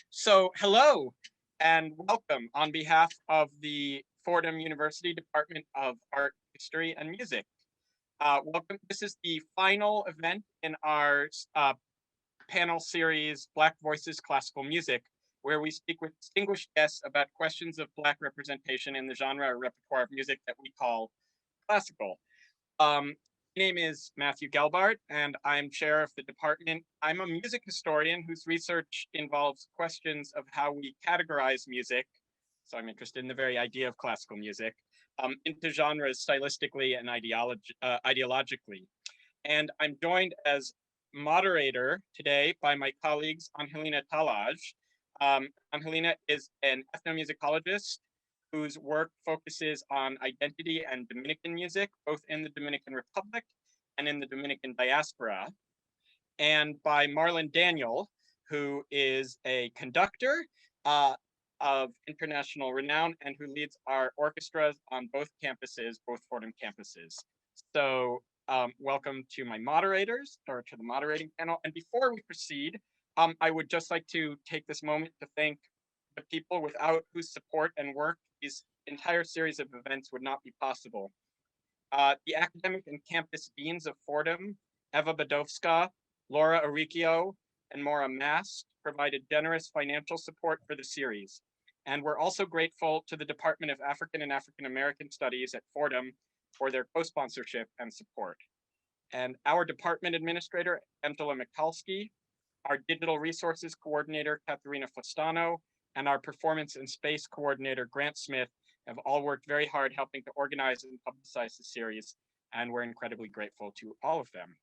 So hello and welcome on behalf of the Fordham University Department of Art, History, and Music. Welcome. This is the final event in our panel series, Black Voices Classical Music, where we speak with distinguished guests about questions of Black representation in the genre or repertoire of music that we call classical. My name is Matthew Gelbart, and I'm chair of the department. I'm a music historian whose research involves questions of how we categorize music. So I'm interested in the very idea of classical music into genres stylistically and ideologically. And I'm joined as moderator today by my colleagues Angelina Tallaj. Angelina is an ethnomusicologist whose work focuses on identity and Dominican music, both in the Dominican Republic and in the Dominican diaspora. And by Marlon Daniel, who is a conductor of international renown and who leads our orchestras on both campuses, both Fordham campuses. So welcome to my moderators, or to the moderating panel. And before we proceed, I would just like to take this moment to thank the people without whose support and work these entire series of events would not be possible. The academic and campus deans of Fordham, Eva Badowska, Laura Aricchio, and Maura Mast provided generous financial support for the series. And we're also grateful to the Department of African and African American Studies at Fordham for their co-sponsorship and support. And our department administrator, Angela Mikalski, our digital resources coordinator, Katharina Flastano, and our performance and space coordinator, Grant Smith, have all worked very hard helping to organize and publicize the series, and we're incredibly grateful to all of them.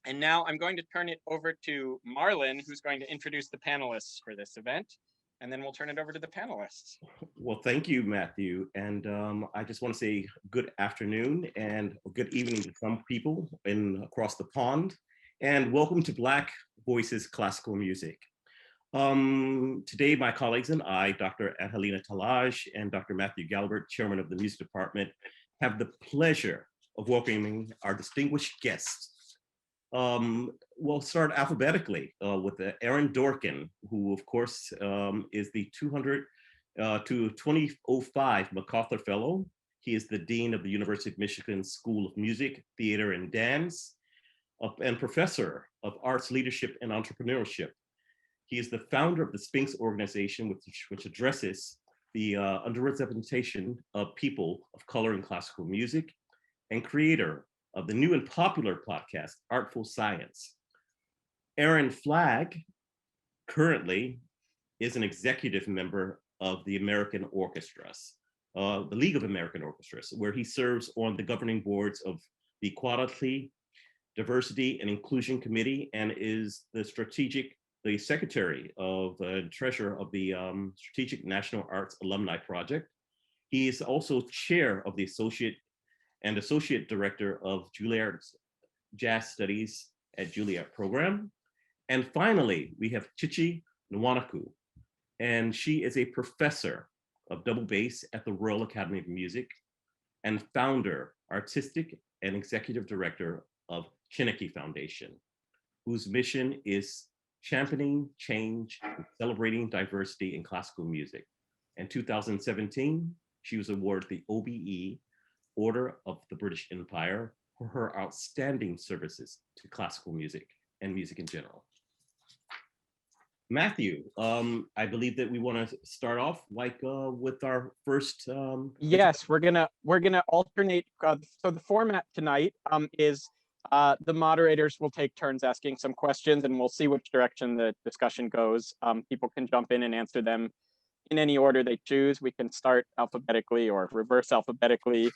And now I'm going to turn it over to Marlon, who's going to introduce the panelists for this event, and then we'll turn it over to the panelists. Well, thank you, Matthew. And I just want to say good afternoon and good evening to some people across the pond, and welcome to Black Voices Classical Music. Today, my colleagues and I, Dr. Angelina Tallaj and Dr. Matthew Gelbart, chairman of the music department, have the pleasure of welcoming our distinguished guests. We'll start alphabetically with Aaron Dworkin, who of course is the 2005 MacArthur Fellow. He is the Dean of the University of Michigan School of Music, Theater, and Dance, and Professor of Arts Leadership and Entrepreneurship. He is the founder of the Sphinx organization, which addresses the underrepresentation of people of color in classical music, and creator of the new and popular podcast, Artful Science. Aaron Flagg currently is an executive member of the American Orchestras, the League of American Orchestras, where he serves on the governing boards of the Equality, Diversity, and Inclusion Committee, and is the secretary of treasurer of the Strategic National Arts Alumni Project. He is also chair of the associate director of Juilliard's Jazz Studies at Juilliard program. And finally, we have Chichi Nwanoku, and she is a professor of double bass at the Royal Academy of Music and founder, artistic, and executive director of Chineke Foundation, whose mission is championing change and celebrating diversity in classical music. In 2017, she was awarded the OBE, Order of the British Empire, for her outstanding services to classical music and music in general. Matthew, I believe that we want to start off with our first. Yes, we're gonna alternate. So the format tonight is the moderators will take turns asking some questions, and we'll see which direction the discussion goes. People can jump in and answer them in any order they choose. We can start alphabetically or reverse alphabetically,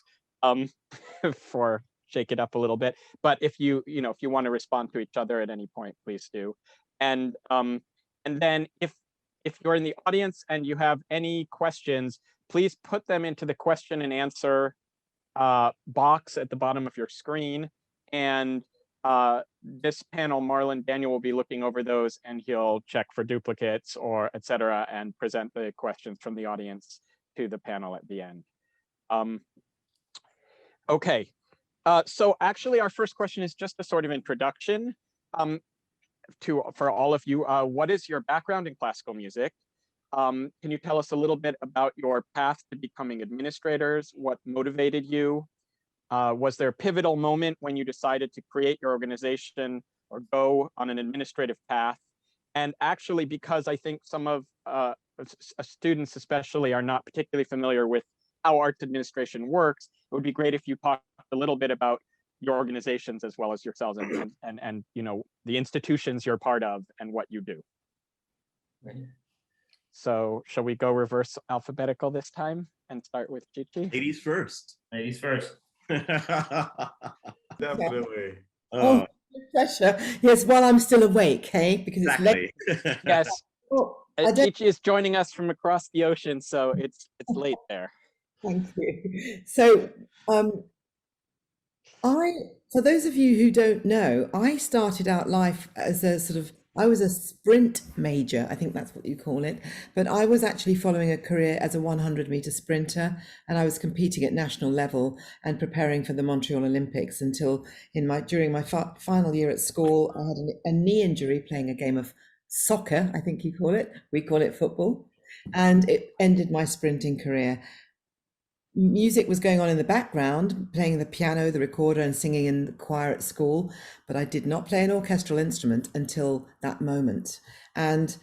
for shake it up a little bit. But if you want to respond to each other at any point, please do. And then if you're in the audience and you have any questions, please put them into the question and answer box at the bottom of your screen. And this panel, Marlon Daniel will be looking over those, and he'll check for duplicates or et cetera, and present the questions from the audience to the panel at the end. Okay, so actually our first question is just a sort of introduction. for all of you, what is your background in classical music? Can you tell us a little bit about your path to becoming administrators? What motivated you? Was there a pivotal moment when you decided to create your organization or go on an administrative path? And actually, because I think some of students especially are not particularly familiar with how arts administration works, it would be great if you talked a little bit about your organizations as well as yourselves and you know, the institutions you're part of and what you do. So shall we go reverse alphabetical this time and start with Chichi? Ladies first. Ladies first. Definitely. Oh, pressure. Yes, while I'm still awake, hey? Because it's late. Exactly. Yes, Oh, I don't, Chichi is joining us from across the ocean, so it's late there. thank you. So, for those of you who don't know, I started out life as a sort of, I was a sprint major, I think that's what you call it, but I was actually following a career as a 100-meter sprinter, and I was competing at national level and preparing for the Montreal Olympics until during my final year at school, I had a knee injury playing a game of soccer, I think you call it, we call it football, and it ended my sprinting career. Music was going on in the background, playing the piano, the recorder, and singing in the choir at school, but I did not play an orchestral instrument until that moment. And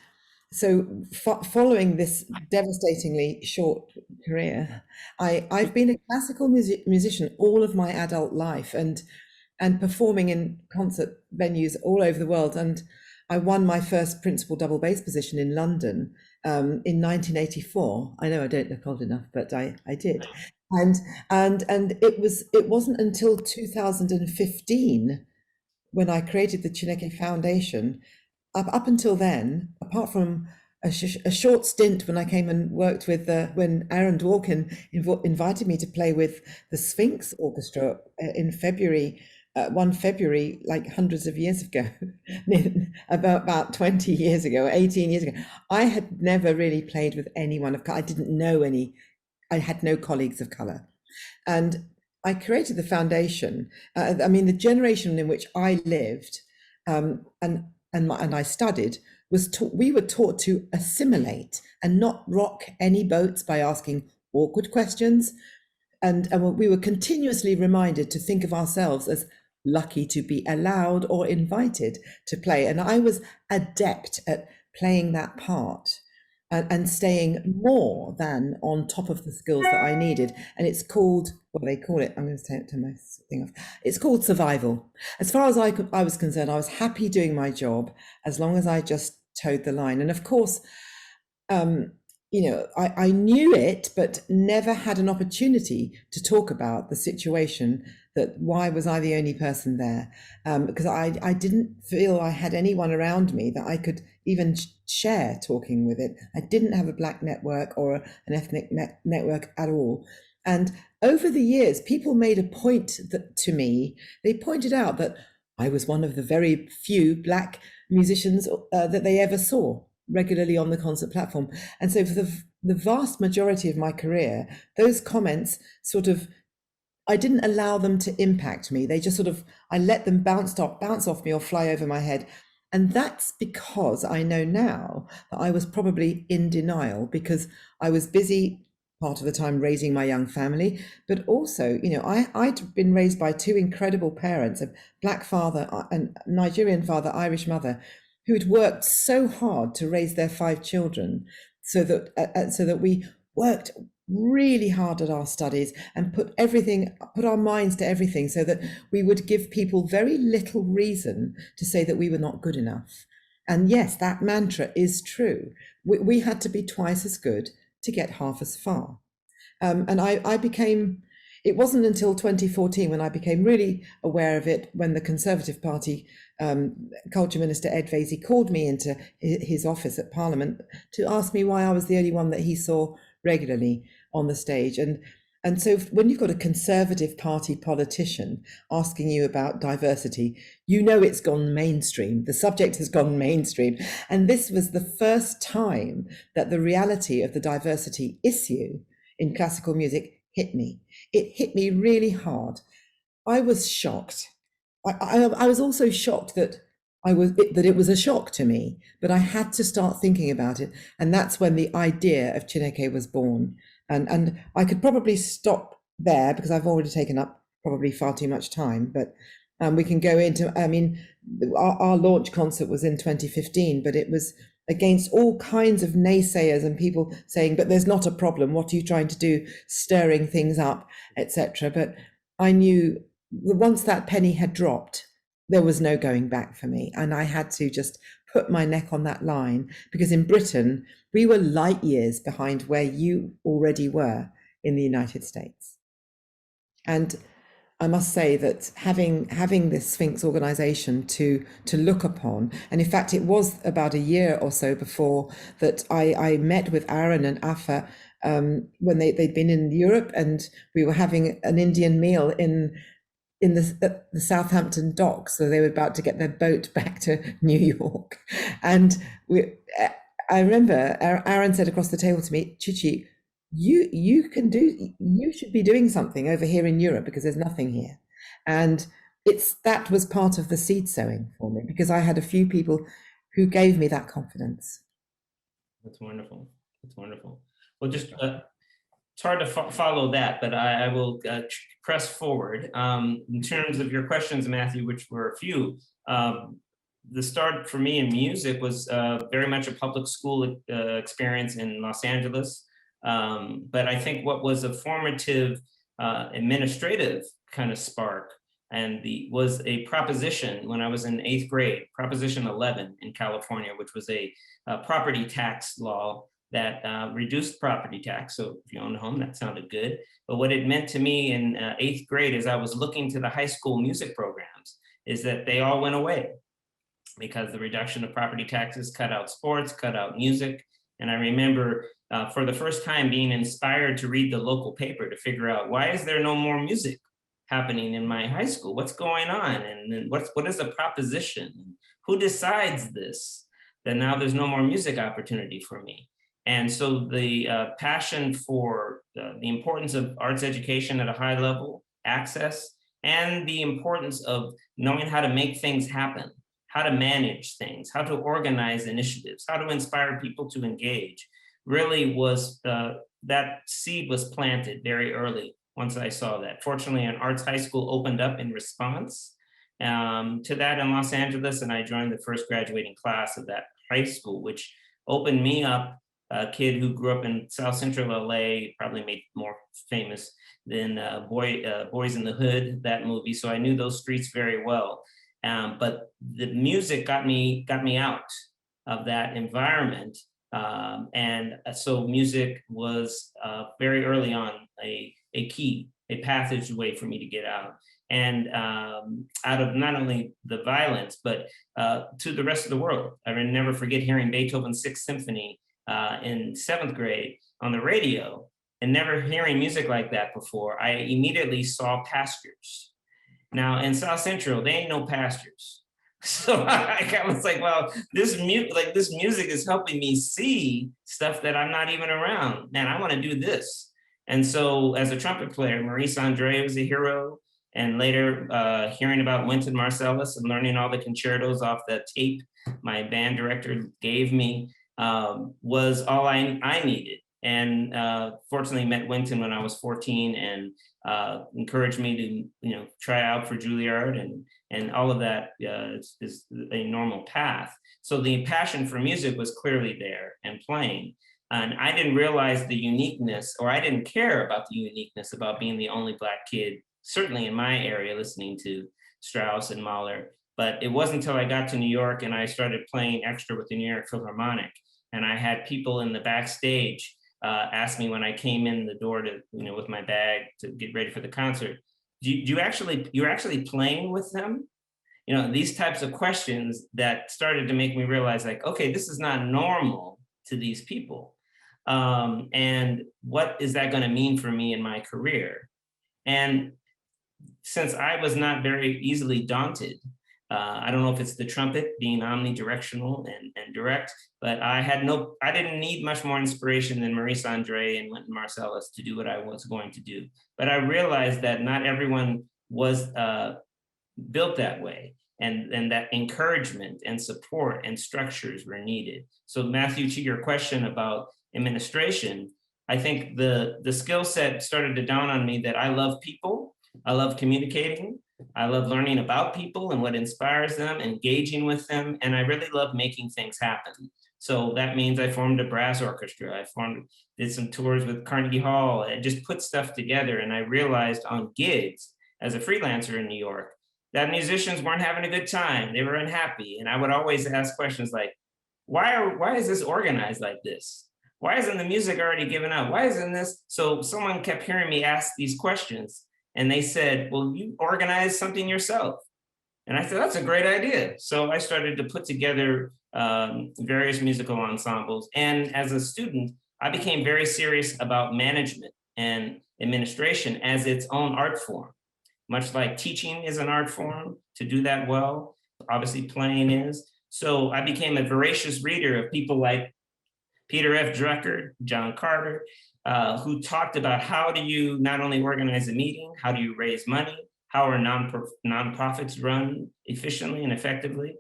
so following this devastatingly short career, I've been a classical musician all of my adult life and performing in concert venues all over the world. And I won my first principal double bass position in London in 1984. I know I don't look old enough, but I did. And it wasn't until 2015 when I created the Chineke Foundation. Up until then, apart from a short stint when I came and worked with when Aaron Dworkin invited me to play with the Sphinx Orchestra in February. One February, like hundreds of years ago, about 20 years ago, 18 years ago, I had never really played with anyone of color. I didn't know any, I had no colleagues of color. And I created the foundation. I mean, the generation in which I lived and I studied we were taught to assimilate and not rock any boats by asking awkward questions. And we were continuously reminded to think of ourselves as lucky to be allowed or invited to play. And I was adept at playing that part and staying more than on top of the skills that I needed. And it's called, what do they call it? I'm going to turn my thing off. It's called survival. As far as I was concerned, I was happy doing my job as long as I just towed the line. And of course, you know, I knew it, but never had an opportunity to talk about the situation, that why was I the only person there? Because I didn't feel I had anyone around me that I could even share talking with it. I didn't have a Black network or an ethnic network at all. And over the years, people made a point to me, they pointed out that I was one of the very few Black musicians that they ever saw regularly on the concert platform. And so for the vast majority of my career, those comments sort of, I didn't allow them to impact me. They just sort of, I let them bounce off me or fly over my head. And that's because I know now that I was probably in denial, because I was busy part of the time raising my young family, but also, you know, I'd been raised by two incredible parents, a Black father and Nigerian father, Irish mother, who'd worked so hard to raise their 5 children, so that we worked really hard at our studies and put our minds to everything, so that we would give people very little reason to say that we were not good enough. And yes, that mantra is true. We had to be twice as good to get half as far. And I became, it wasn't until 2014 when I became really aware of it, when the Conservative Party Culture Minister Ed Vaizey called me into his office at Parliament to ask me why I was the only one that he saw regularly on the stage. And so when you've got a Conservative Party politician asking you about diversity, you know it's gone mainstream. The subject has gone mainstream. And this was the first time that the reality of the diversity issue in classical music hit me. It hit me really hard. I was shocked. I was also shocked that it was a shock to me, but I had to start thinking about it. And that's when the idea of Chineke was born. And I could probably stop there because I've already taken up probably far too much time, but we can go into, I mean, our launch concert was in 2015, but it was against all kinds of naysayers and people saying, but there's not a problem, what are you trying to do, stirring things up, etc. But I knew once that penny had dropped, there was no going back for me, and I had to just put my neck on that line, because in Britain we were light years behind where you already were in the United States. And I must say that having this Sphinx organization to look upon, and in fact it was about a year or so before that I met with Aaron and Afa when they'd been in Europe, and we were having an Indian meal in the Southampton docks. So they were about to get their boat back to New York. And I remember Aaron said across the table to me, Chichi, you should be doing something over here in Europe because there's nothing here. And that was part of the seed sowing for me, because I had a few people who gave me that confidence. That's wonderful. That's wonderful. Well, just it's hard to follow that, but I will press forward. In terms of your questions, Matthew, which were a few, the start for me in music was very much a public school experience in Los Angeles. But I think what was a formative administrative kind of spark was a proposition when I was in 8th grade, Proposition 11 in California, which was a property tax law that reduced property tax. So if you own a home, that sounded good. But what it meant to me in 8th grade as I was looking to the high school music programs is that they all went away because the reduction of property taxes cut out sports, cut out music. And I remember for the first time being inspired to read the local paper to figure out, why is there no more music happening in my high school? What's going on? And what is the proposition? Who decides this? That now there's no more music opportunity for me. And so the passion for the importance of arts education at a high level, access, and the importance of knowing how to make things happen, how to manage things, how to organize initiatives, how to inspire people to engage, really was, that seed was planted very early once I saw that. Fortunately, an arts high school opened up in response to that in Los Angeles, and I joined the first graduating class of that high school, which opened me up, a kid who grew up in South Central LA, probably made more famous than Boys in the Hood, that movie. So I knew those streets very well. But the music got me out of that environment. And so music was very early on a key, a passageway for me to get out. And out of not only the violence, but to the rest of the world. I will never forget hearing Beethoven's Sixth Symphony in 7th grade on the radio, and never hearing music like that before. I immediately saw pastures. Now in South Central, they ain't no pastures. So I was like, well, this music is helping me see stuff that I'm not even around. Man, I want to do this. And so as a trumpet player, Maurice Andre was a hero. And later hearing about Wynton Marsalis and learning all the concertos off the tape my band director gave me was all I needed. And fortunately met Wynton when I was 14 and encouraged me to try out for Juilliard, and all of that is a normal path. So the passion for music was clearly there and playing. And I didn't realize the uniqueness, or I didn't care about the uniqueness about being the only Black kid, certainly in my area, listening to Strauss and Mahler. But it wasn't until I got to New York and I started playing extra with the New York Philharmonic, and I had people in the backstage ask me when I came in the door to, with my bag to get ready for the concert, you're actually playing with them? These types of questions that started to make me realize, like, okay, this is not normal to these people. And what is that going to mean for me in my career? And since I was not very easily daunted, I don't know if it's the trumpet being omnidirectional and direct, but I didn't need much more inspiration than Maurice Andre and Wynton Marsalis to do what I was going to do. But I realized that not everyone was built that way. and that encouragement and support and structures were needed. So Matthew, to your question about administration, I think the skill set started to dawn on me that I love people, I love communicating, I love learning about people and what inspires them, engaging with them, and I really love making things happen. So that means I formed a brass orchestra, did some tours with Carnegie Hall, and just put stuff together. And I realized on gigs as a freelancer in New York, that musicians weren't having a good time, they were unhappy. And I would always ask questions like, why is this organized like this? Why isn't the music already given out? Why isn't this? So someone kept hearing me ask these questions and they said, well, you organize something yourself. And I said, that's a great idea. So I started to put together various musical ensembles. And as a student, I became very serious about management and administration as its own art form. Much like teaching is an art form, to do that well, obviously playing is. So I became a voracious reader of people like Peter F. Drucker, John Carter, who talked about how do you not only organize a meeting, how do you raise money, how are nonprofits run efficiently and effectively,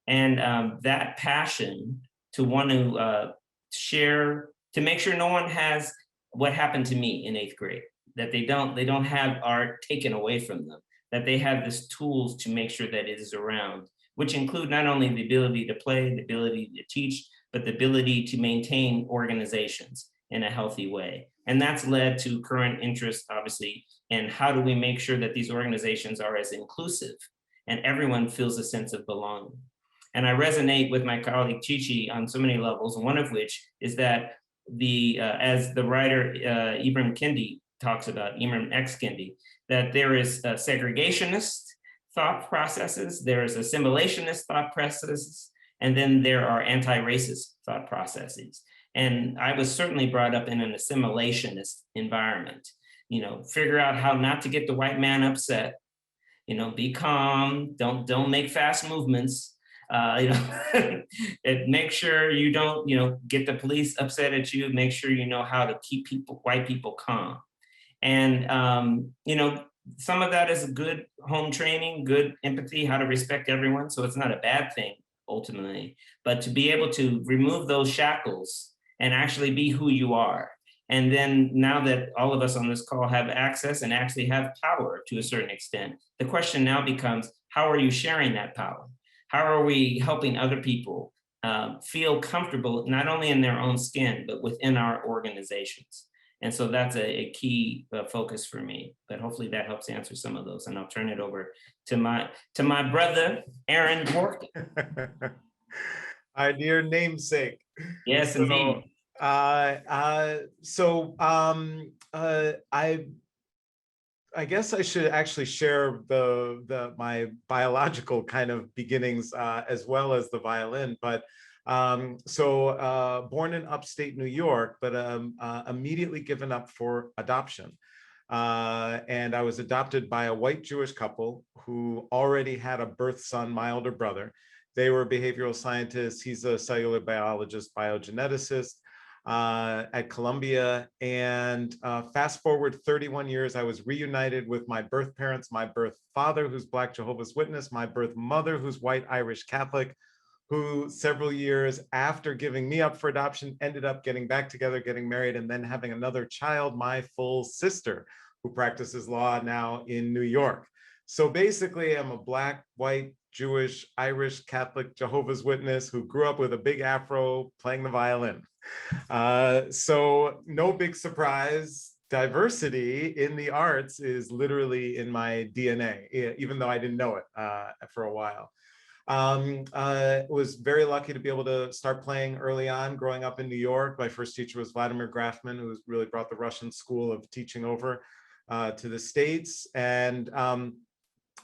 and that passion to want to share, to make sure no one has what happened to me in 8th grade, that they don't have art taken away from them, that they have these tools to make sure that it is around, which include not only the ability to play, the ability to teach, but the ability to maintain organizations in a healthy way. And that's led to current interest, obviously, in how do we make sure that these organizations are as inclusive and everyone feels a sense of belonging. And I resonate with my colleague Chichi on so many levels, one of which is that as the writer Ibram Kendi talks about, Ibram X. Kendi, that there is segregationist thought processes, there is assimilationist thought processes, and then there are anti-racist thought processes. And I was certainly brought up in an assimilationist environment. Figure out how not to get the white man upset, be calm, don't make fast movements, and make sure you don't, get the police upset at you, make sure you know how to keep white people calm. And, some of that is good home training, good empathy, how to respect everyone. So it's not a bad thing ultimately, but to be able to remove those shackles and actually be who you are. And then now that all of us on this call have access and actually have power to a certain extent, the question now becomes, how are you sharing that power? How are we helping other people feel comfortable, not only in their own skin, but within our organizations? And so that's a key focus for me, but hopefully that helps answer some of those. And I'll turn it over to my brother, Aaron Dworkin. Our dear namesake. Yes, indeed. I guess I should actually share my biological kind of beginnings as well as the violin. But born in upstate New York, but immediately given up for adoption. And I was adopted by a white Jewish couple who already had a birth son, my older brother. They were behavioral scientists. He's a cellular biologist, biogeneticist at Columbia. And fast forward 31 years, I was reunited with my birth parents, my birth father, who's Black Jehovah's Witness, my birth mother, who's white Irish Catholic, who several years after giving me up for adoption, ended up getting back together, getting married, and then having another child, my full sister, who practices law now in New York. So basically, I'm a Black, white, Jewish, Irish, Catholic, Jehovah's Witness who grew up with a big afro playing the violin. So no big surprise, diversity in the arts is literally in my DNA, even though I didn't know it for a while. Was very lucky to be able to start playing early on growing up in New York. My first teacher was Vladimir Grafman, who really brought the Russian school of teaching over to the States, and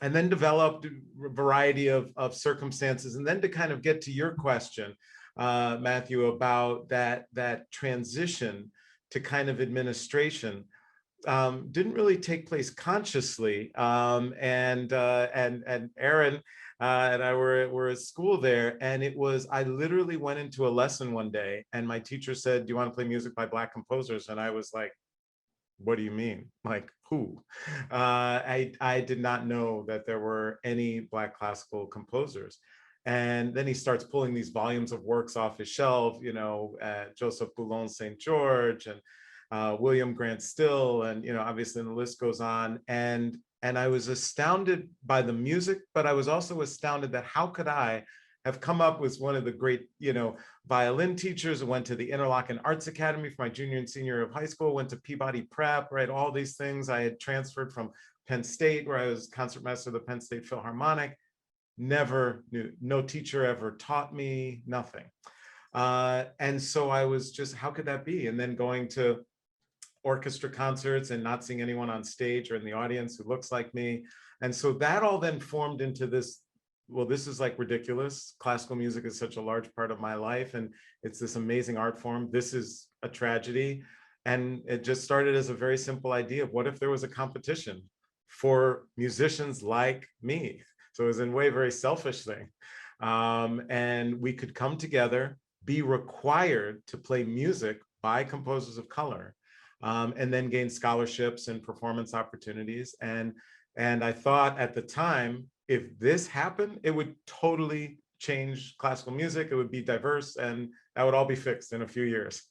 then developed a variety of circumstances. And then to kind of get to your question, Matthew, about that transition to kind of administration, didn't really take place consciously. And Aaron and I were at school there, and I literally went into a lesson one day, and my teacher said, "Do you want to play music by Black composers?" And I was like, what do you mean? Like who? I did not know that there were any Black classical composers. And then he starts pulling these volumes of works off his shelf, you know, Joseph Boulon St. George and William Grant Still, and, you know, obviously the list goes on. And I was astounded by the music, but I was also astounded that how could I have come up with one of the great, you know, violin teachers. I went to the Interlochen Arts Academy for my junior and senior year of high school, went to Peabody Prep, right? All these things. I had transferred from Penn State, where I was concertmaster of the Penn State Philharmonic. Never knew, no teacher ever taught me, nothing. And so I was just, how could that be? And then going to orchestra concerts and not seeing anyone on stage or in the audience who looks like me. And so that all then formed into this, well, this is like ridiculous. Classical music is such a large part of my life, and it's this amazing art form. This is a tragedy. And it just started as a very simple idea of what if there was a competition for musicians like me? So it was in a way very selfish thing. And we could come together, be required to play music by composers of color, and then gain scholarships and performance opportunities. And I thought at the time, if this happened, it would totally change classical music. It would be diverse, and that would all be fixed in a few years.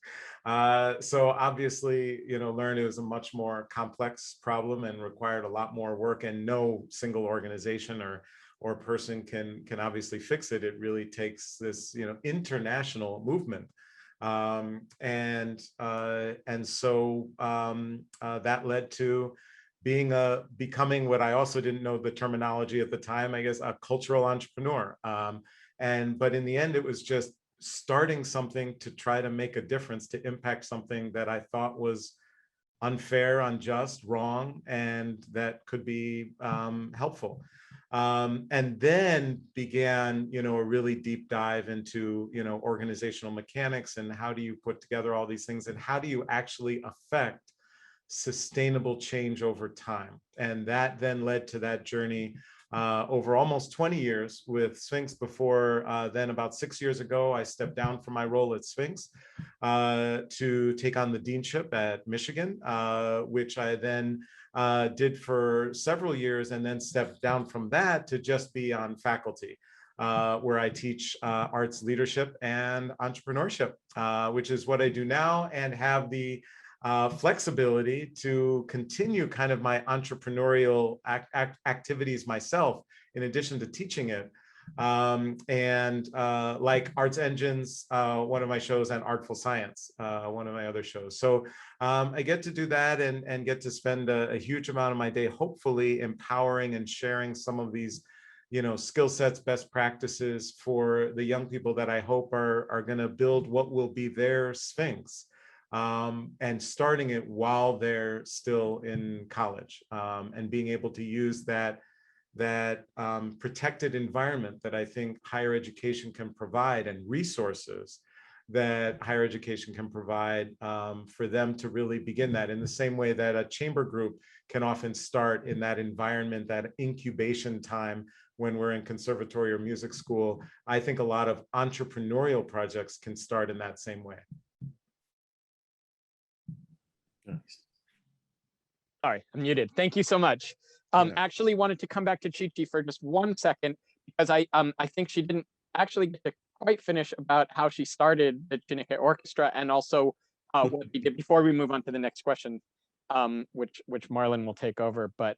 So obviously, you know, learned it was a much more complex problem and required a lot more work, and no single organization or person can obviously fix it. It really takes this, you know, international movement. And so that led to becoming what I also didn't know the terminology at the time, I guess, a cultural entrepreneur. But in the end, it was just starting something to try to make a difference, to impact something that I thought was unfair, unjust, wrong, and that could be helpful. And then began, you know, a really deep dive into, you know, organizational mechanics and how do you put together all these things and how do you actually affect sustainable change over time. And that then led to that journey over almost 20 years with Sphinx. Before then, about 6 years ago, I stepped down from my role at Sphinx to take on the deanship at Michigan, which I then did for several years, and then stepped down from that to just be on faculty, where I teach arts leadership and entrepreneurship, which is what I do now, and have the flexibility to continue kind of my entrepreneurial activities myself, in addition to teaching it. Like Arts Engines, one of my shows, and Artful Science, one of my other shows. So I get to do that and get to spend a huge amount of my day, hopefully empowering and sharing some of these, you know, skill sets, best practices for the young people that I hope are going to build what will be their Sphinx. And starting it while they're still in college, and being able to use that protected environment that I think higher education can provide, and resources that higher education can provide for them to really begin that, in the same way that a chamber group can often start in that environment, that incubation time when we're in conservatory or music school. I think a lot of entrepreneurial projects can start in that same way. Sorry, I'm muted. Thank you so much. Actually wanted to come back to Chi-Chi for just 1 second, because I think she didn't actually get to quite finish about how she started the Chineke Orchestra, and also what we did before we move on to the next question, which Marlon will take over. But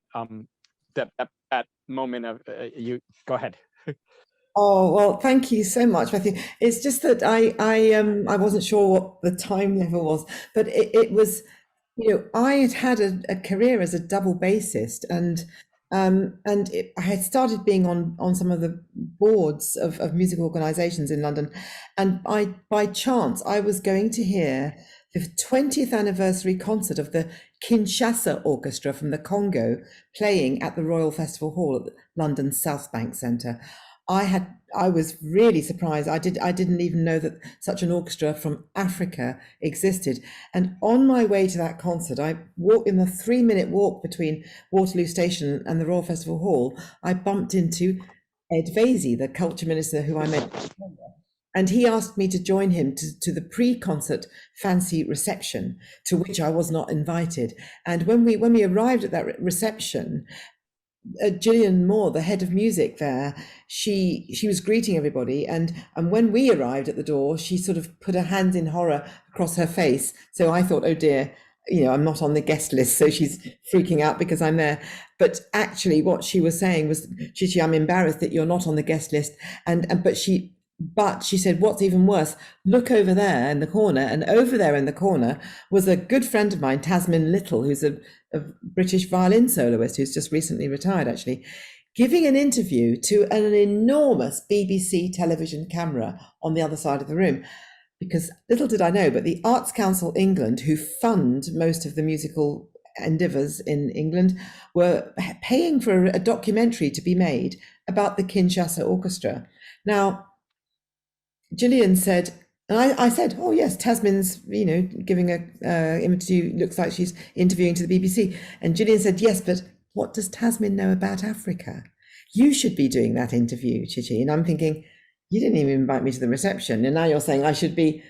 that moment of you go ahead. Oh, well, thank you so much, Matthew. It's just that I wasn't sure what the time level was, but it was, you know, I had a career as a double bassist, and I had started being on some of the boards of music organizations in London, and by chance I was going to hear the 20th anniversary concert of the Kinshasa Orchestra from the Congo playing at the Royal Festival Hall at the London South Bank Centre. I was really surprised. I didn't even know that such an orchestra from Africa existed. And on my way to that concert, I walked in the 3-minute walk between Waterloo Station and the Royal Festival Hall. I bumped into Ed Vaizey, the culture minister who I met. And he asked me to join him to the pre-concert fancy reception, to which I was not invited. And when we arrived at that reception, Gillian Moore, the head of music there, she was greeting everybody, and when we arrived at the door, she sort of put her hands in horror across her face. So I thought, oh dear, I'm not on the guest list, so she's freaking out because I'm there. But actually, what she was saying was, Chichi, I'm embarrassed that you're not on the guest list, but she said, what's even worse, look over there in the corner. And over there in the corner was a good friend of mine, Tasmin Little, who's a British violin soloist who's just recently retired, actually, giving an interview to an enormous BBC television camera on the other side of the room. Because little did I know, but the Arts Council England, who fund most of the musical endeavours in England, were paying for a documentary to be made about the Kinshasa Orchestra. Now, Gillian said, and I said, oh yes, Tasmin's, giving a interview, looks like she's interviewing to the BBC. And Gillian said, yes, but what does Tasmin know about Africa? You should be doing that interview, Chichi. And I'm thinking, you didn't even invite me to the reception. And now you're saying I should be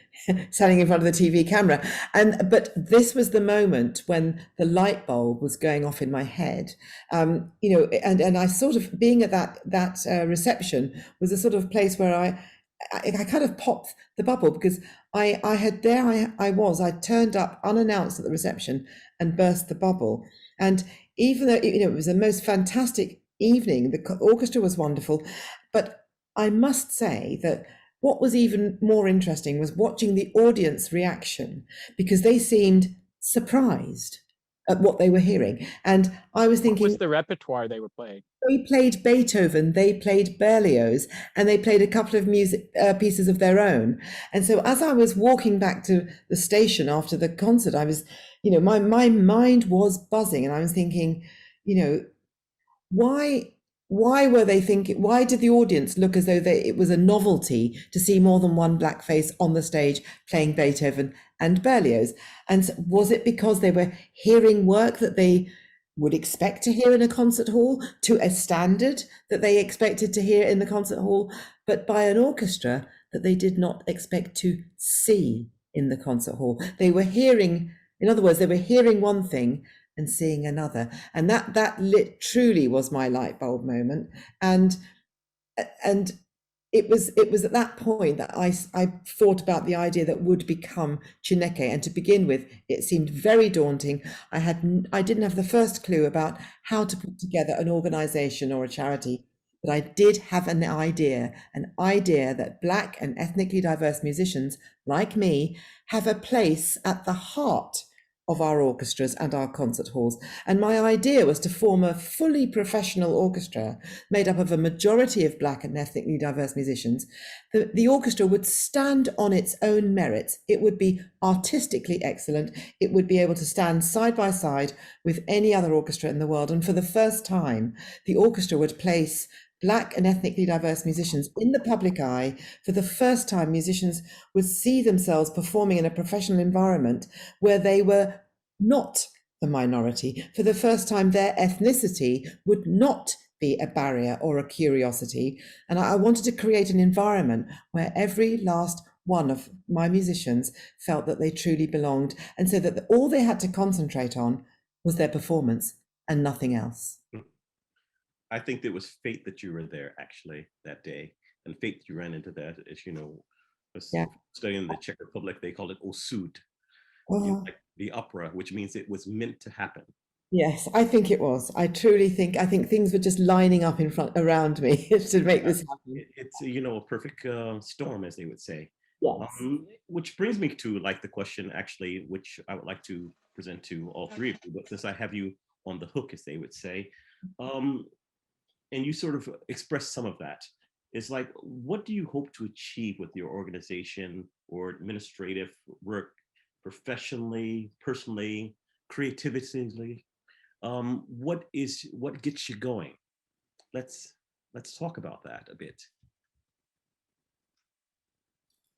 standing in front of the TV camera. But this was the moment when the light bulb was going off in my head. And I sort of, being at that reception was a sort of place where I kind of popped the bubble, because I turned up unannounced at the reception and burst the bubble. And even though it was the most fantastic evening, the orchestra was wonderful, but I must say that what was even more interesting was watching the audience reaction, because they seemed surprised at what they were hearing. And I was thinking, what was the repertoire they were playing? They played Beethoven, they played Berlioz, and they played a couple of music pieces of their own. And so as I was walking back to the station after the concert, I was, my mind was buzzing, and I was thinking, why were they thinking, why did the audience look as though it was a novelty to see more than one black face on the stage playing Beethoven and Berlioz? And was it because they were hearing work that they would expect to hear in a concert hall, to a standard that they expected to hear in the concert hall, but by an orchestra that they did not expect to see in the concert hall? They were hearing, in other words, they were hearing one thing and seeing another. And that truly was my light bulb moment. And it was at that point that I thought about the idea that would become Chineke. And to begin with, it seemed very daunting. I didn't have the first clue about how to put together an organization or a charity, but I did have an idea that Black and ethnically diverse musicians like me have a place at the heart of our orchestras and our concert halls. And my idea was to form a fully professional orchestra made up of a majority of Black and ethnically diverse musicians. The orchestra would stand on its own merits. It would be artistically excellent. It would be able to stand side by side with any other orchestra in the world. And for the first time, the orchestra would place Black and ethnically diverse musicians in the public eye. For the first time, musicians would see themselves performing in a professional environment where they were not the minority. For the first time, their ethnicity would not be a barrier or a curiosity. And I wanted to create an environment where every last one of my musicians felt that they truly belonged, and so that all they had to concentrate on was their performance and nothing else. I think it was fate that you were there actually that day, and fate that you ran into that. As studying in the Czech Republic, they call it osud, like the opera, which means it was meant to happen. Yes, I think it was. I think things were just lining up around me to make this happen. It's a perfect storm, as they would say. Yes. Which brings me to the question actually, which I would like to present to all three of you, but since I have you on the hook, as they would say. And you sort of expressed some of that. It's like, what do you hope to achieve with your organization or administrative work, professionally, personally, creatively? What gets you going? Let's talk about that a bit.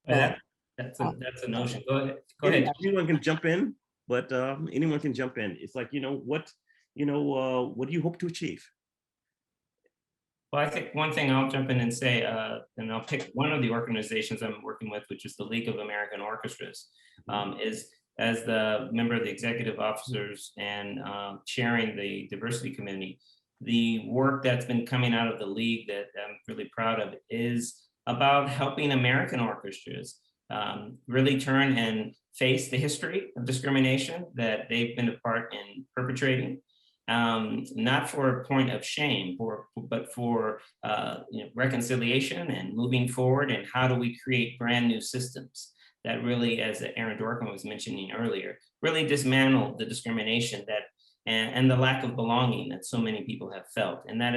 That's a notion. Go ahead. Anyone can jump in, but anyone can jump in. It's like, what do you hope to achieve? Well, I think one thing I'll jump in and say, and I'll pick one of the organizations I'm working with, which is the League of American Orchestras, is as the member of the executive officers and chairing the diversity committee. The work that's been coming out of the league that I'm really proud of is about helping American orchestras really turn and face the history of discrimination that they've been a part in perpetrating. Not for a point of shame, but for reconciliation and moving forward, and how do we create brand new systems that really, as Aaron Dworkin was mentioning earlier, really dismantle the discrimination that and the lack of belonging that so many people have felt. And that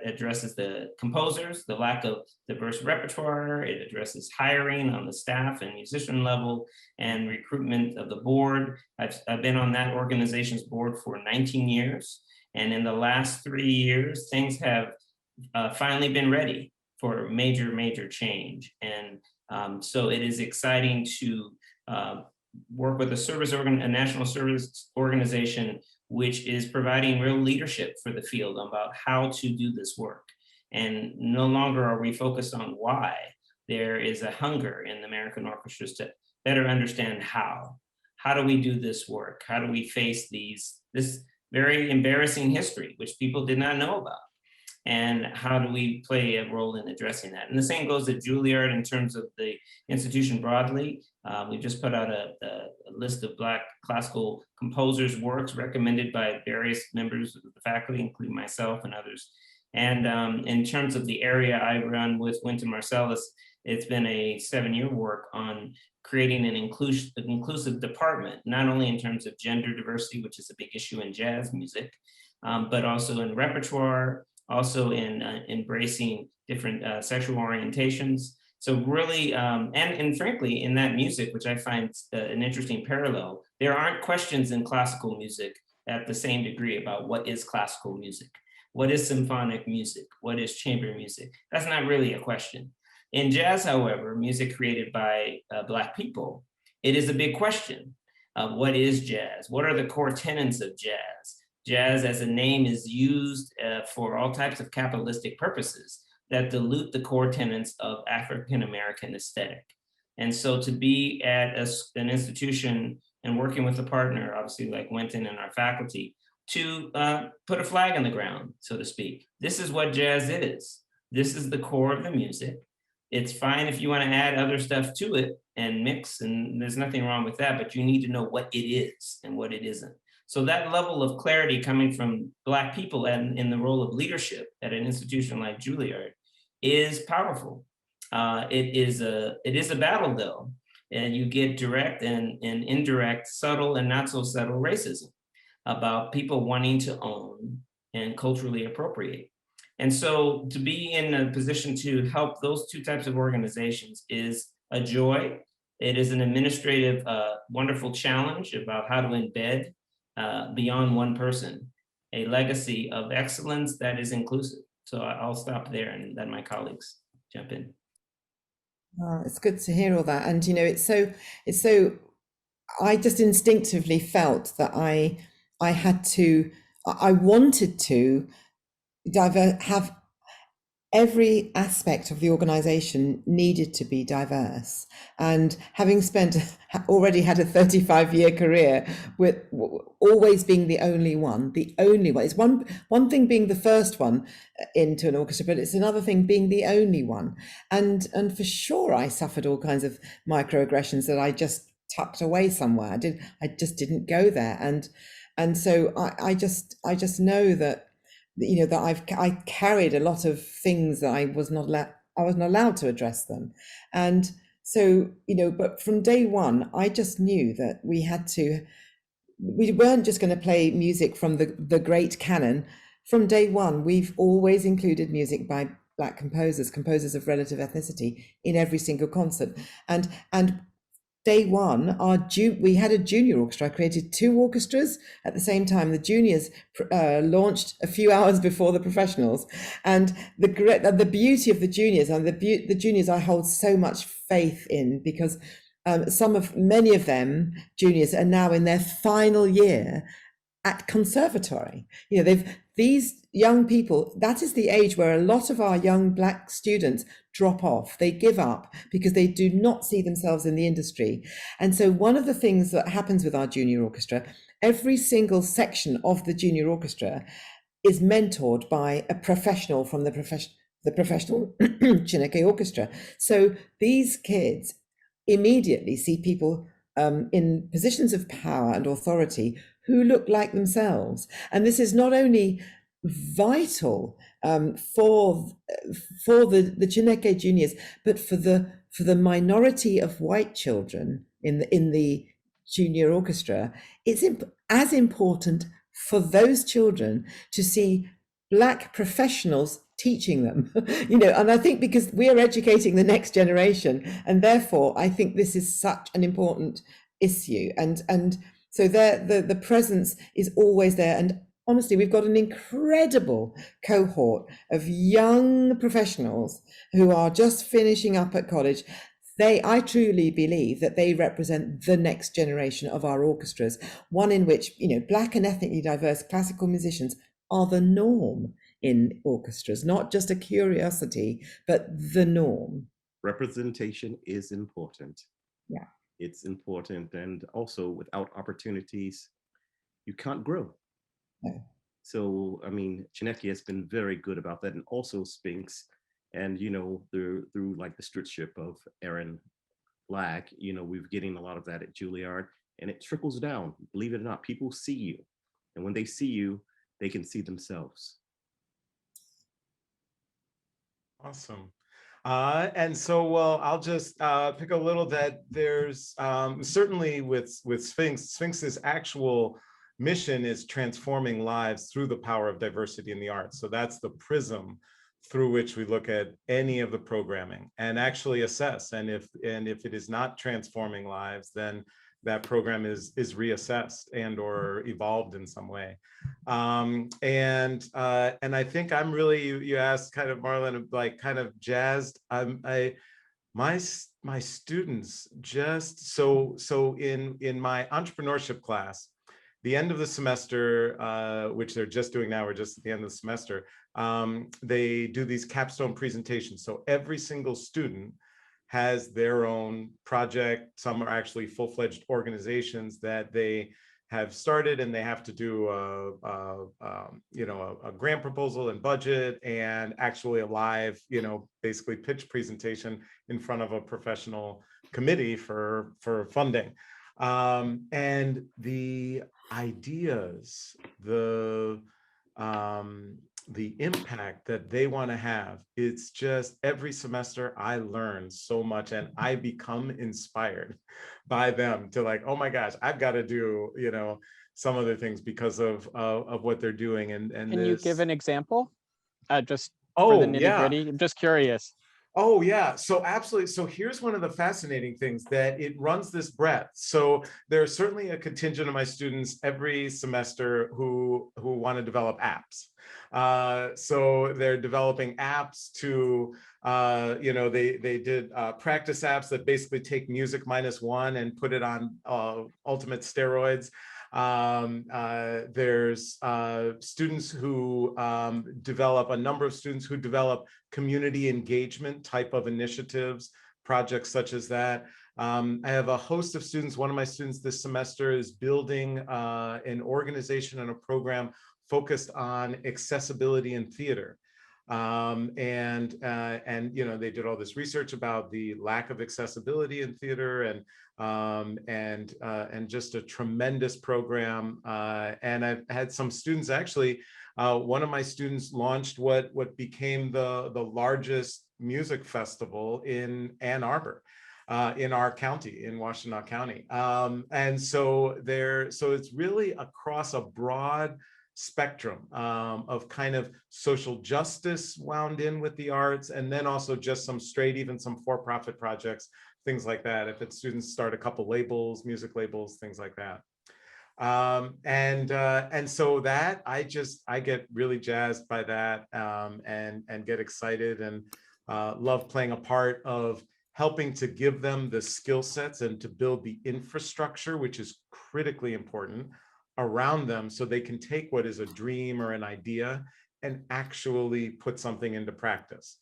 addresses the composers, the lack of diverse repertoire. It addresses hiring on the staff and musician level and recruitment of the board. I've been on that organization's board for 19 years. And in the last 3 years, things have finally been ready for major change. And so it is exciting to work with a national service organization which is providing real leadership for the field about how to do this work. And no longer are we focused on why. There is a hunger in the American orchestras to better understand how. How do we do this work? How do we face this very embarrassing history, which people did not know about? And how do we play a role in addressing that? And the same goes to Juilliard in terms of the institution broadly. We just put out a list of Black classical composers' works recommended by various members of the faculty, including myself and others. And in terms of the area I run with Wynton Marsalis, it's been a 7-year work on creating an inclusive department, not only in terms of gender diversity, which is a big issue in jazz music, but also in repertoire, also in embracing different sexual orientations. So really, and frankly, in that music, which I find an interesting parallel, there aren't questions in classical music at the same degree about what is classical music, what is symphonic music, what is chamber music. That's not really a question. In jazz, however, music created by Black people, it is a big question. What is jazz? What are the core tenets of jazz? Jazz as a name is used for all types of capitalistic purposes that dilute the core tenets of African-American aesthetic. And so to be at an institution and working with a partner, obviously like Wynton and our faculty, to put a flag in the ground, so to speak. This is what jazz is. This is the core of the music. It's fine if you want to add other stuff to it and mix, and there's nothing wrong with that, but you need to know what it is and what it isn't. So that level of clarity coming from Black people and in the role of leadership at an institution like Juilliard is powerful. It is a battle though, and you get direct and indirect, subtle and not so subtle racism about people wanting to own and culturally appropriate. And so to be in a position to help those two types of organizations is a joy. It is an administrative wonderful challenge about how to embed beyond one person, a legacy of excellence that is inclusive. So I'll stop there and let my colleagues jump in. It's good to hear all that. And, it's so, I just instinctively felt that I wanted to have every aspect of the organization needed to be diverse. And having already had a 35-year career with always being the only one. It's one thing being the first one into an orchestra, but it's another thing being the only one. And for sure, I suffered all kinds of microaggressions that I just tucked away somewhere. I just didn't go there. And so I just know that I carried a lot of things that I was not allowed to address them. And so, but from day one, I just knew that we weren't just going to play music from the great canon. From day one, we've always included music by Black composers of relative ethnicity in every single concert. And day one, we had a junior orchestra. I created 2 orchestras at the same time. The juniors launched a few hours before the professionals, and the beauty of the juniors, and the juniors I hold so much faith in, because many of them juniors are now in their final year at conservatory. You know, these young people, that is the age where a lot of our young Black students drop off. They give up because they do not see themselves in the industry. And so one of the things that happens with our junior orchestra, every single section of the junior orchestra is mentored by a professional from the professional Chineke orchestra. So these kids immediately see people in positions of power and authority who look like themselves. And this is not only vital for the Chineke juniors, but for the minority of white children in the junior orchestra. It's as important for those children to see Black professionals teaching them, you know, and I think because we're educating the next generation, and therefore I think this is such an important issue, and so the presence is always there. And honestly, we've got an incredible cohort of young professionals who are just finishing up at college. I truly believe that they represent the next generation of our orchestras, one in which, you know, Black and ethnically diverse classical musicians are the norm in orchestras, not just a curiosity, but the norm. Representation is important. Yeah. It's important. And also, without opportunities, you can't grow. No. So, I mean, Chineke has been very good about that. And also Spinks. And, you know, through like the stewardship of Aaron Flagg, you know, we're getting a lot of that at Juilliard. And it trickles down. Believe it or not, people see you. And when they see you, they can see themselves. Awesome. And so, well, I'll just pick a little that there's certainly with Sphinx's actual mission is transforming lives through the power of diversity in the arts. So that's the prism through which we look at any of the programming and actually assess. And if it is not transforming lives, then that program is reassessed and or evolved in some way. And I think I'm really, you asked kind of Marlon, like kind of jazzed. My students just, so in my entrepreneurship class, the end of the semester, which they're just doing now, we're just at the end of the semester, they do these capstone presentations. So every single student has their own project. Some are actually full-fledged organizations that they have started, and they have to do a grant proposal and budget, and actually a live, basically pitch presentation in front of a professional committee for funding. And the ideas, the impact that they want to have, it's just every semester I learn so much, and I become inspired by them to like, oh my gosh, I've got to do, some other things because of what they're doing. And Can you give an example? Just oh, for the nitty yeah. gritty? I'm just curious. Oh yeah, so absolutely. So here's one of the fascinating things, that it runs this breadth. So there's certainly a contingent of my students every semester who want to develop apps. So they're developing apps to, they did practice apps that basically take music -1 and put it on ultimate steroids. There's students who develop, a number of students who develop community engagement type of initiatives, projects such as that. I have a host of students. One of my students this semester is building an organization and a program focused on accessibility in theater. And they did all this research about the lack of accessibility in theater, and just a tremendous program. And I've had some students, actually, one of my students launched what became the largest music festival in Ann Arbor, in our county, in Washtenaw County. And so it's really across a broad spectrum of kind of social justice wound in with the arts, and then also just some straight, even some for-profit projects, things like that. If it's students start a couple labels, music labels, things like that. And so that I get really jazzed by that, and get excited, and love playing a part of helping to give them the skill sets and to build the infrastructure, which is critically important, around them so they can take what is a dream or an idea and actually put something into practice.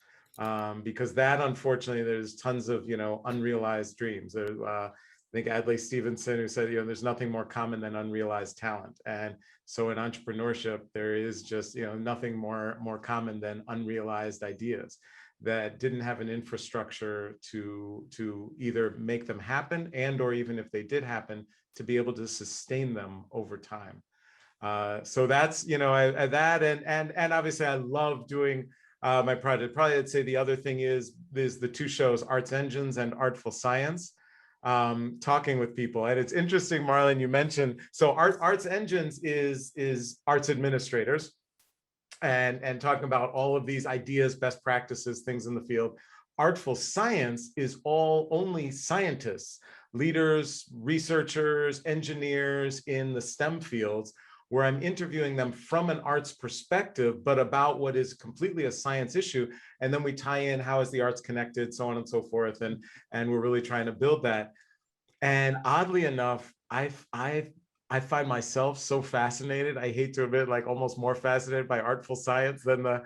Because that, unfortunately, there's tons of, unrealized dreams. I think Adlai Stevenson, who said, there's nothing more common than unrealized talent. And so in entrepreneurship, there is just, nothing more common than unrealized ideas that didn't have an infrastructure to either make them happen, and or even if they did happen, to be able to sustain them over time. So that's, that, and obviously I love doing my project. Probably I'd say the other thing is the two shows, Arts Engines and Artful Science, talking with people. And it's interesting, Marlon, you mentioned, so Arts Engines is arts administrators, and talking about all of these ideas, best practices, things in the field. Artful Science is only scientists, leaders, researchers, engineers in the STEM fields, where I'm interviewing them from an arts perspective, but about what is completely a science issue. And then we tie in how is the arts connected, so on and so forth. And we're really trying to build that. And oddly enough, I find myself so fascinated. I hate to admit, like almost more fascinated by Artful Science than the,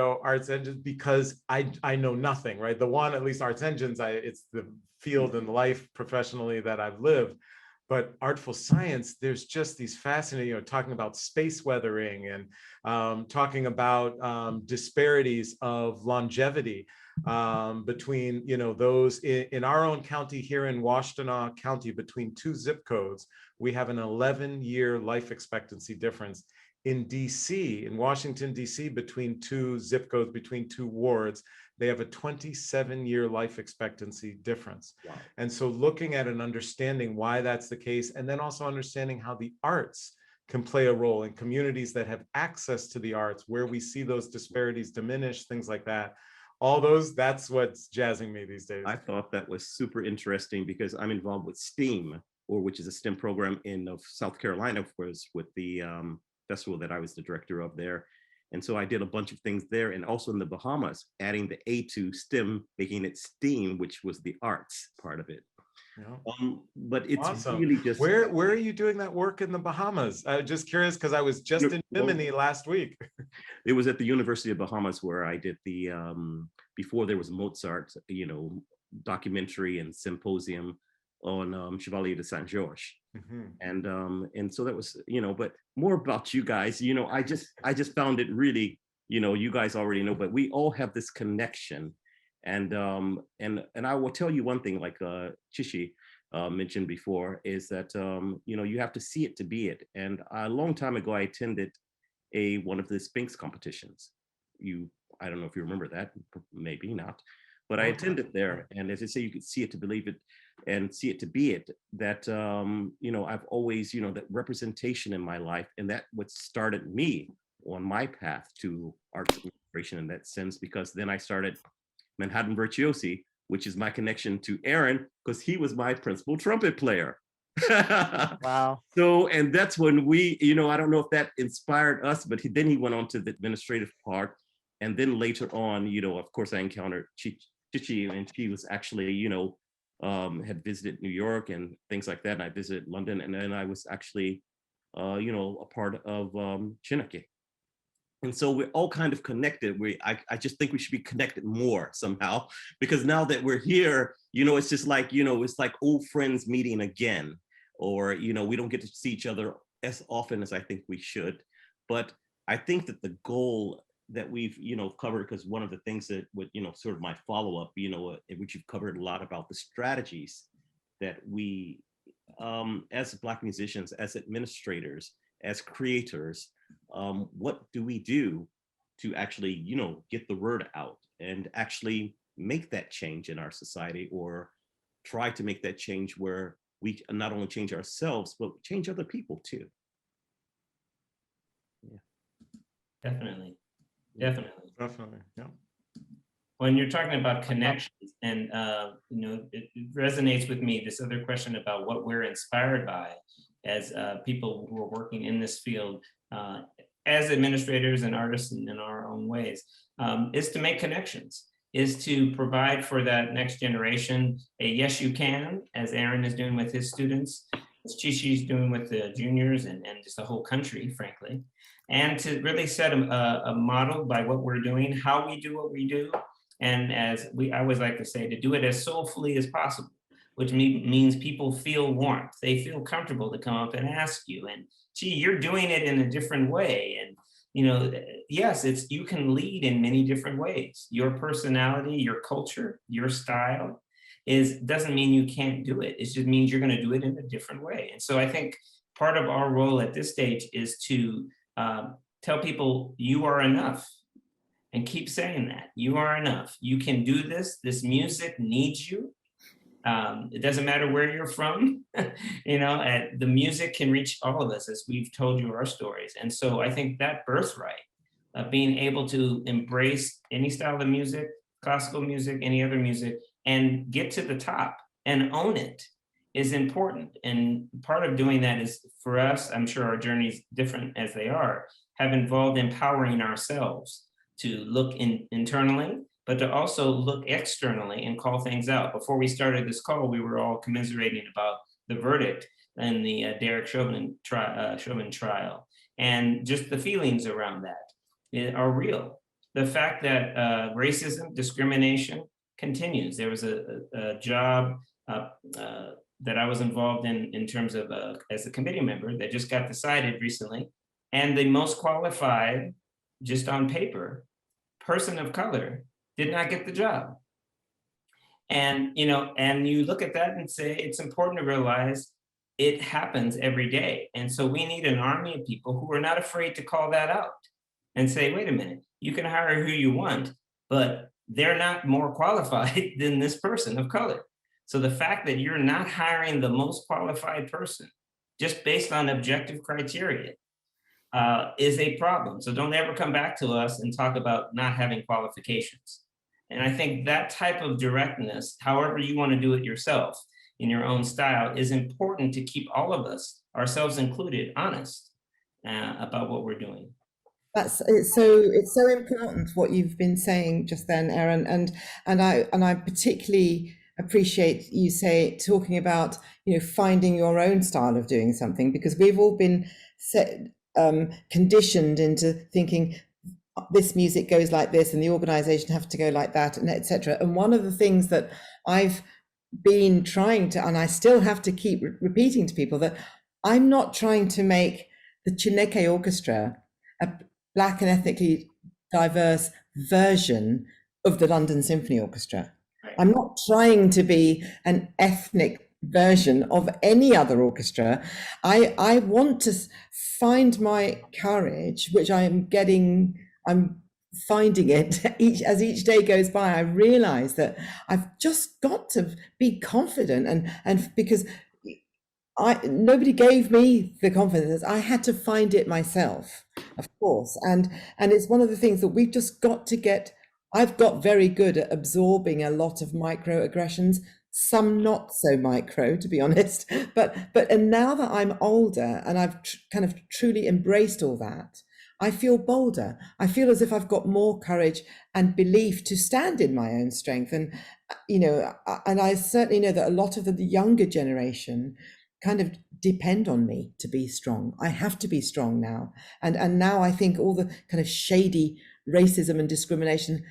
Arts Engines, because I know nothing, right? The one, at least Arts Engines, it's the field and life professionally that I've lived. But Artful Science, there's just these fascinating, talking about space weathering and talking about disparities of longevity between, those in our own county here in Washtenaw County, between two zip codes, we have an 11-year life expectancy difference. In DC, in Washington, DC, between two zip codes, between two wards, they have a 27-year life expectancy difference. Wow. And so looking at and understanding why that's the case, and then also understanding how the arts can play a role in communities that have access to the arts, where we see those disparities diminish, things like that. All those, that's what's jazzing me these days. I thought that was super interesting because I'm involved with STEAM, which is a STEM program in South Carolina, with the festival that I was the director of there. And so I did a bunch of things there, and also in the Bahamas, adding the A to STEM, making it STEAM, which was the arts part of it. Yeah. But it's awesome. Really just where are you doing that work in the Bahamas? I'm just curious because I was just in Bimini last week. It was at the University of Bahamas where I did the before there was Mozart, documentary and symposium on Chevalier de Saint Georges. Mm-hmm. And so that was, but more about you guys, I just found it really, you guys already know, but we all have this connection. And I will tell you one thing, like Chishi mentioned before, is that, you have to see it to be it. And a long time ago, I attended one of the Sphinx competitions. I don't know if you remember that, maybe not. But I attended there, and as I say, you could see it to believe it and see it to be it, that, I've always, that representation in my life, and that what started me on my path to arts administration in that sense, because then I started Manhattan Virtuosi, which is my connection to Aaron, because he was my principal trumpet player. Wow. So, and that's when we, I don't know if that inspired us, but then he went on to the administrative part. And then later on, of course, I encountered Chichi, and she was actually, had visited New York and things like that. And I visited London, and then I was actually, a part of Chineke. And so we're all kind of connected. I just think we should be connected more somehow, because now that we're here, it's just like, it's like old friends meeting again, or, we don't get to see each other as often as I think we should. But I think that the goal that we've, covered, because one of the things that would, sort of my follow-up, which you've covered a lot about the strategies that we, as Black musicians, as administrators, as creators, what do we do to actually, get the word out and actually make that change in our society, or try to make that change where we not only change ourselves, but change other people too. Yeah. Definitely. Yeah. When you're talking about connections, and it resonates with me, this other question about what we're inspired by as people who are working in this field, as administrators and artists in our own ways, is to make connections, is to provide for that next generation a yes you can, as Aaron is doing with his students, She's doing with the juniors and just the whole country, frankly. And to really set a model by what we're doing, how we do what we do. And I always like to say, to do it as soulfully as possible, which means people feel warmth. They feel comfortable to come up and ask you, and gee, you're doing it in a different way. And yes, you can lead in many different ways. Your personality, your culture, your style doesn't mean you can't do it. It just means you're going to do it in a different way. And so I think part of our role at this stage is to tell people you are enough, and keep saying that you are enough. You can do this. This music needs you. It doesn't matter where you're from, the music can reach all of us as we've told you our stories. And so I think that birthright of being able to embrace any style of music, classical music, any other music, and get to the top and own it is important. And part of doing that is, for us, I'm sure our journeys, different as they are, have involved empowering ourselves to look internally, but to also look externally and call things out. Before we started this call, we were all commiserating about the verdict in the Derek Chauvin trial. And just the feelings around that are real. The fact that racism, discrimination continues. There was a job that I was involved in terms of as a committee member that just got decided recently. And the most qualified, just on paper, person of color did not get the job. And you look at that and say, it's important to realize it happens every day. And so we need an army of people who are not afraid to call that out and say, wait a minute, you can hire who you want, but they're not more qualified than this person of color. So the fact that you're not hiring the most qualified person just based on objective criteria is a problem. So don't ever come back to us and talk about not having qualifications. And I think that type of directness, however you want to do it yourself in your own style, is important to keep all of us, ourselves included, honest about what we're doing. It's so important what you've been saying just then, Aaron, and I particularly appreciate you talking about finding your own style of doing something, because we've all been conditioned into thinking this music goes like this and the organization have to go like that, and etc. And one of the things that I've been trying to, and I still have to keep repeating to people, that I'm not trying to make the Chineke Orchestra a Black and ethnically diverse version of the London Symphony Orchestra. Right. I'm not trying to be an ethnic version of any other orchestra. I want to find my courage, which I'm finding it as each day goes by. I realize that I've just got to be confident, and because nobody gave me the confidence, I had to find it myself, of course. And it's one of the things that we've just got to get. I've got very good at absorbing a lot of microaggressions, some not so micro, to be honest. And now that I'm older and I've kind of truly embraced all that, I feel bolder. I feel as if I've got more courage and belief to stand in my own strength. And and I certainly know that a lot of the younger generation kind of depend on me to be strong. I have to be strong now. And now I think all the kind of shady racism and discrimination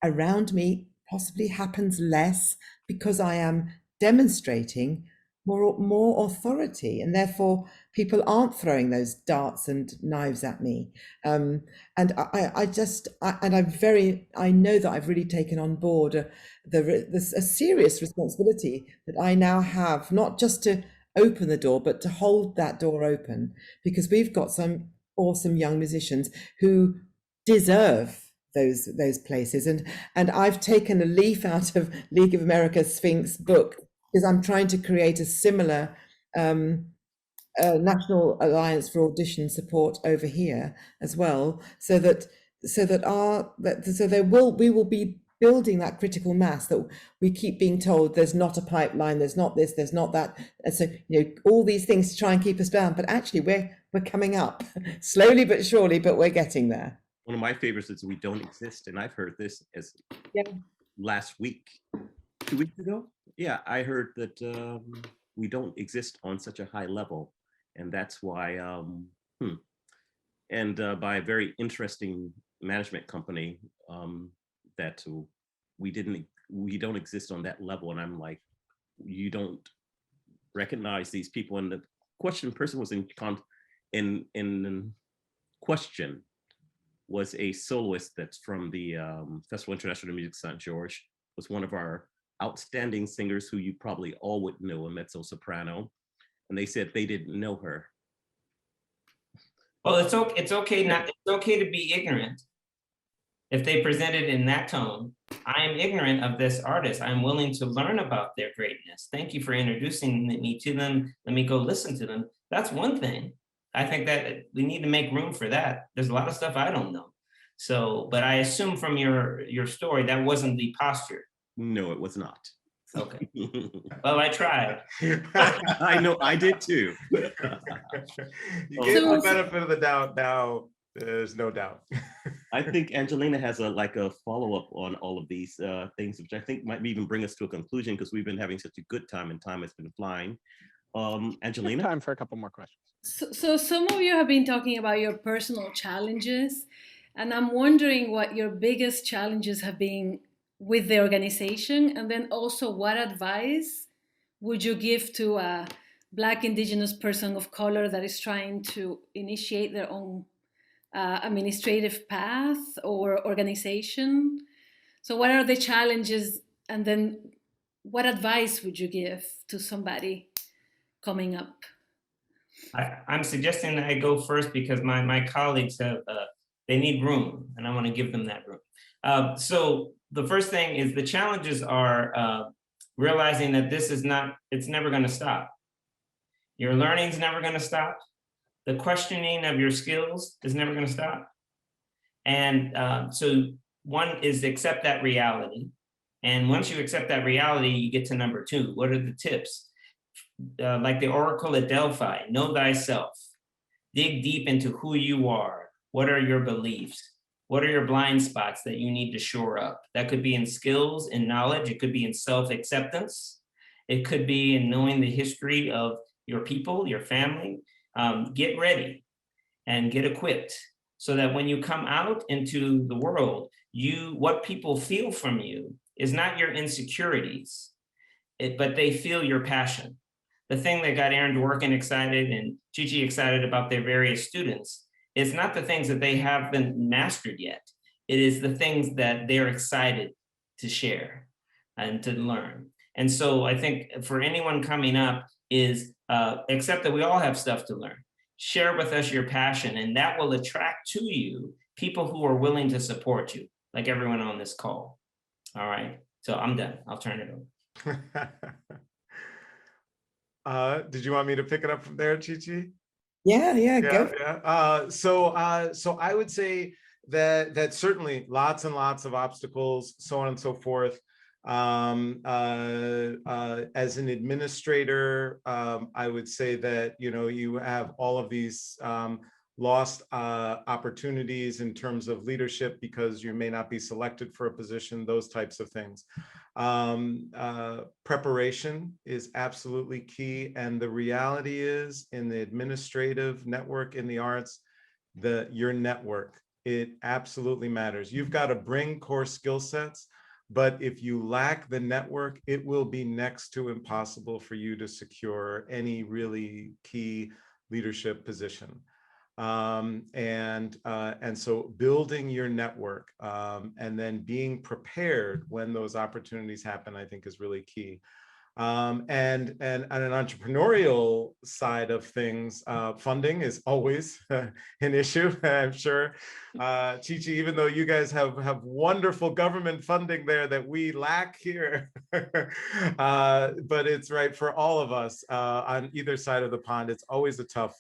around me possibly happens less because I am demonstrating more authority, and therefore people aren't throwing those darts and knives at me. And I know that I've really taken on board a serious responsibility that I now have, not just to open the door, but to hold that door open, because we've got some awesome young musicians who deserve those places. And I've taken a leaf out of League of America Sphinx book, because I'm trying to create a similar National Alliance for Audition Support over here as well, so that we will be building that critical mass that we keep being told there's not a pipeline, there's not this, there's not that. And so all these things to try and keep us down, but actually we're coming up slowly but surely, but we're getting there. One of my favorites is "We Don't Exist," and I've heard this as last week, 2 weeks ago. Yeah, I heard that we don't exist on such a high level. And that's why, by a very interesting management company that we don't exist on that level. And I'm like, you don't recognize these people. And the person was in question was a soloist that's from the Festival International of Music St. George, was one of our outstanding singers who you probably all would know, a mezzo soprano. And they said they didn't know her. Well, it's okay to be ignorant. If they present it in that tone, I am ignorant of this artist. I'm willing to learn about their greatness. Thank you for introducing me to them. Let me go listen to them. That's one thing. I think that we need to make room for that. There's a lot of stuff I don't know. So, but I assume from your story, that wasn't the posture. No, it was not. Okay. Well, I tried. I know, I did too. You gave the benefit of the doubt. Now there's no doubt. I think Angelina has a follow-up on all of these things, which I think might even bring us to a conclusion, because we've been having such a good time and time has been flying. Angelina? Time for a couple more questions. So some of you have been talking about your personal challenges, and I'm wondering what your biggest challenges have been with the organization, and then also what advice would you give to a Black, Indigenous person of color that is trying to initiate their own administrative path or organization? So what are the challenges, and then what advice would you give to somebody coming up? I'm suggesting that I go first because my colleagues have, they need room, and I want to give them that room. So the first thing is the challenges are realizing that it's never going to stop. Your learning's never going to stop. The questioning of your skills is never going to stop. And so one is to accept that reality. And once you accept that reality, you get to number two. What are the tips? Like the Oracle at Delphi, know thyself. Dig deep into who you are. What are your beliefs? What are your blind spots that you need to shore up? That could be in skills and knowledge. It could be in self-acceptance. It could be in knowing the history of your people, your family. Get ready and get equipped so that when you come out into the world, what people feel from you is not your insecurities, but they feel your passion. The thing that got Aaron Dworkin excited and Gigi excited about their various students is not the things that they haven't mastered yet. It is the things that they're excited to share and to learn. And so I think for anyone coming up is accept that we all have stuff to learn. Share with us your passion, and that will attract to you people who are willing to support you, like everyone on this call. All right, so I'm done. I'll turn it over. Did you want me to pick it up from there, Chichi? Yeah, go. Yeah. So I would say that certainly lots and lots of obstacles, so on and so forth. As an administrator, I would say that, you have all of these lost opportunities in terms of leadership because you may not be selected for a position, those types of things. Preparation is absolutely key. And the reality is, in the administrative network, in the arts, your network, it absolutely matters. You've got to bring core skill sets, but if you lack the network, it will be next to impossible for you to secure any really key leadership position. And so building your network and then being prepared when those opportunities happen, I think is really key. And on an entrepreneurial side of things, funding is always an issue, I'm sure. Chichi, even though you guys have wonderful government funding there that we lack here, but it's right for all of us on either side of the pond. It's always a tough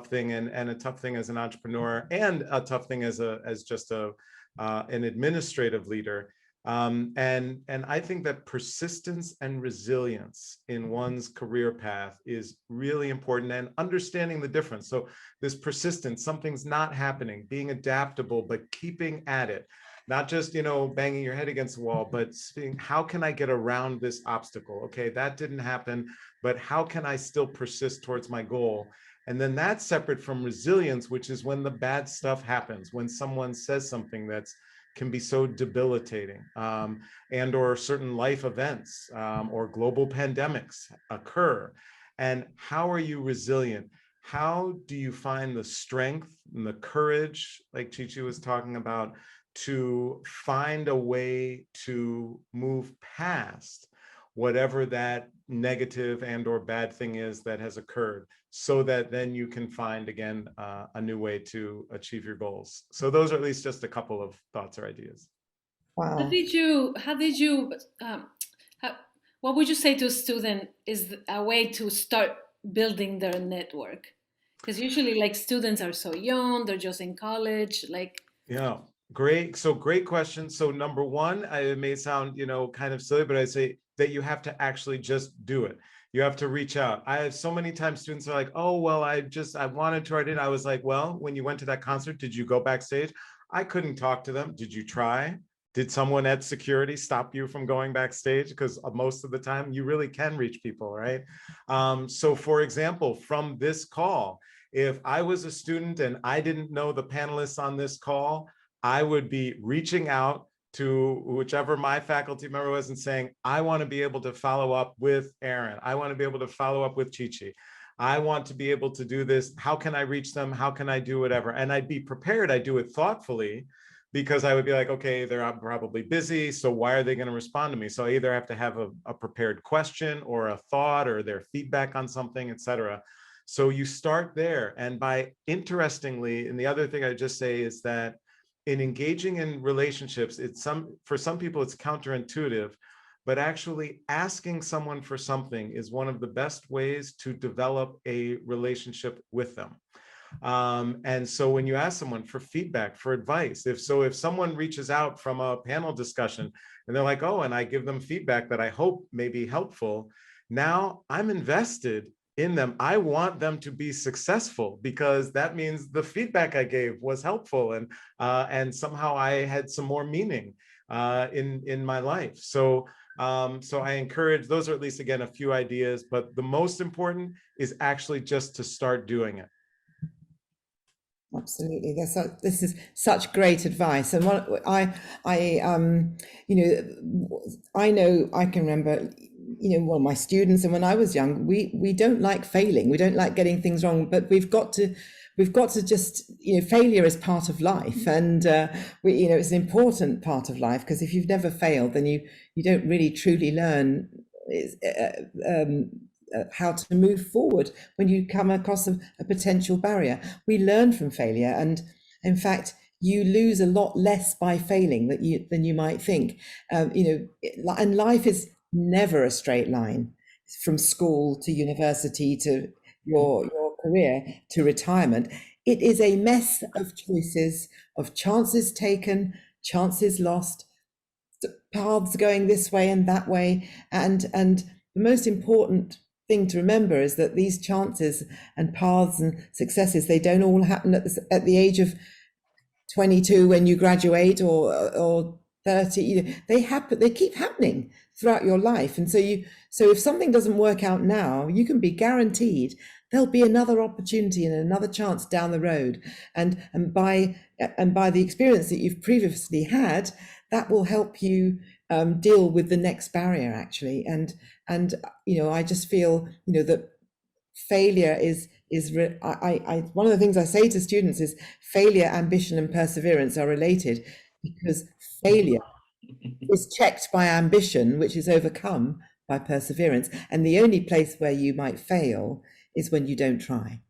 thing, and a tough thing as an entrepreneur, and a tough thing as just an administrative leader. And I think that persistence and resilience in one's career path is really important, and understanding the difference. So this persistence, something's not happening, being adaptable, but keeping at it. not just, banging your head against the wall, but seeing how can I get around this obstacle? Okay, that didn't happen, but how can I still persist towards my goal? And then that's separate from resilience, which is when the bad stuff happens, when someone says something that's can be so debilitating, and or certain life events or global pandemics occur. And how are you resilient? How do you find the strength and the courage, like Chichi was talking about, to find a way to move past whatever that negative and or bad thing is that has occurred, so that then you can find again a new way to achieve your goals? So those are at least just a couple of thoughts or ideas. How Wow. did you, how, what would you say to a student is a way to start building their network? Because usually like students are so young, they're just in college, like. Yeah, great. So great question. So number one, it may sound, kind of silly, but I say that you have to actually just do it. You have to reach out. I have so many times students are like, oh, well, I wanted to, I did. I was like, well, when you went to that concert, did you go backstage? I couldn't talk to them. Did you try? Did someone at security stop you from going backstage? Because most of the time you really can reach people, right? So for example, from this call, if I was a student and I didn't know the panelists on this call, I would be reaching out to whichever my faculty member was and saying, I want to be able to follow up with Aaron. I want to be able to follow up with Chichi. I want to be able to do this. How can I reach them? How can I do whatever? And I'd be prepared. I do it thoughtfully, because I would be like, okay, they're probably busy, so why are they going to respond to me? So I either have to have a prepared question or a thought or their feedback on something, etc. So you start there. And interestingly, and the other thing I just say is that in engaging in relationships, for some people it's counterintuitive, but actually asking someone for something is one of the best ways to develop a relationship with them. And so when you ask someone for feedback, for advice, if someone reaches out from a panel discussion and they're like, oh, and I give them feedback that I hope may be helpful, now I'm invested in them. I want them to be successful, because that means the feedback I gave was helpful, and somehow I had some more meaning in my life. So I encourage, those are at least, again, a few ideas, but the most important is actually just to start doing it. Absolutely, this is such great advice. And I know I can remember, well, my students, and when I was young, we don't like failing, we don't like getting things wrong, but we've got to just, failure is part of life, and it's an important part of life, because if you've never failed, then you don't really truly learn how to move forward when you come across a potential barrier. We learn from failure, and in fact, you lose a lot less by failing than you might think. And life is never a straight line, from school to university to your career to retirement. It is a mess of choices, of chances taken, chances lost, paths going this way and that way, and the most important thing to remember is that these chances and paths and successes, they don't all happen at the age of 22 when you graduate, or 30. They keep happening throughout your life. And so if something doesn't work out now, you can be guaranteed there'll be another opportunity and another chance down the road. And by the experience that you've previously had, that will help you deal with the next barrier, actually. And I just feel that failure is one of the things I say to students is failure, ambition, and perseverance are related, because failure is checked by ambition, which is overcome by perseverance. And the only place where you might fail is when you don't try.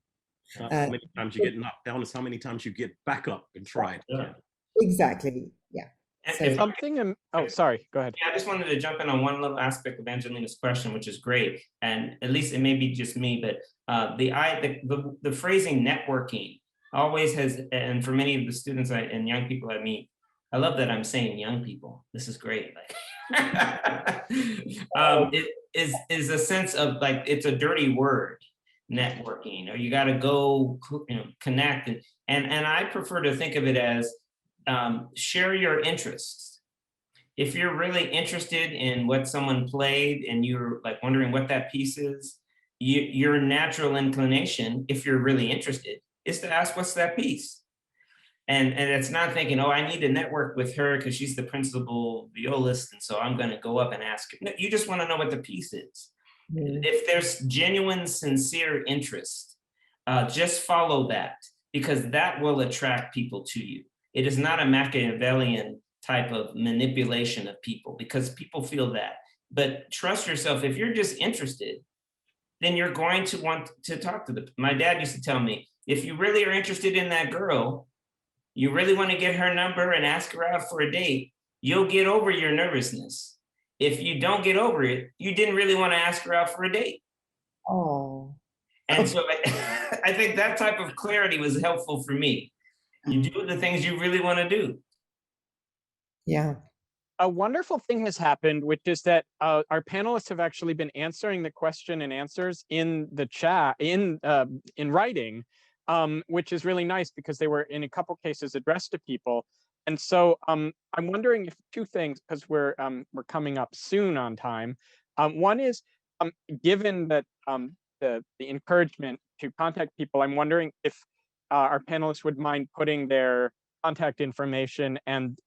How many times you get knocked down is how many times you get back up and try it again. Exactly. Yeah. So, sorry, go ahead. Yeah, I just wanted to jump in on one little aspect of Angelina's question, which is great. And at least it may be just me, but the phrasing networking always has, and for many of the students and young people I meet, I love that I'm saying young people. This is great. It is a sense of like, it's a dirty word, networking, or you got to go connect. And I prefer to think of it as share your interests. If you're really interested in what someone played and you're like wondering what that piece is, your natural inclination, if you're really interested, is to ask, what's that piece? And it's not thinking, oh, I need to network with her because she's the principal violist, and so I'm going to go up and ask her. No, you just want to know what the piece is. If there's genuine, sincere interest, just follow that, because that will attract people to you. It is not a Machiavellian type of manipulation of people, because people feel that. But trust yourself. If you're just interested, then you're going to want to talk to them. My dad used to tell me, if you really are interested in that girl, you really want to get her number and ask her out for a date, you'll get over your nervousness. If you don't get over it, you didn't really want to ask her out for a date. Oh. And so I think that type of clarity was helpful for me. You do the things you really want to do. Yeah. A wonderful thing has happened, which is that our panelists have actually been answering the question and answers in the chat, in writing, which is really nice because they were in a couple cases addressed to people. And so I'm wondering if two things, because we're coming up soon on time. One is, given that the encouragement to contact people, I'm wondering if our panelists would mind putting their contact information and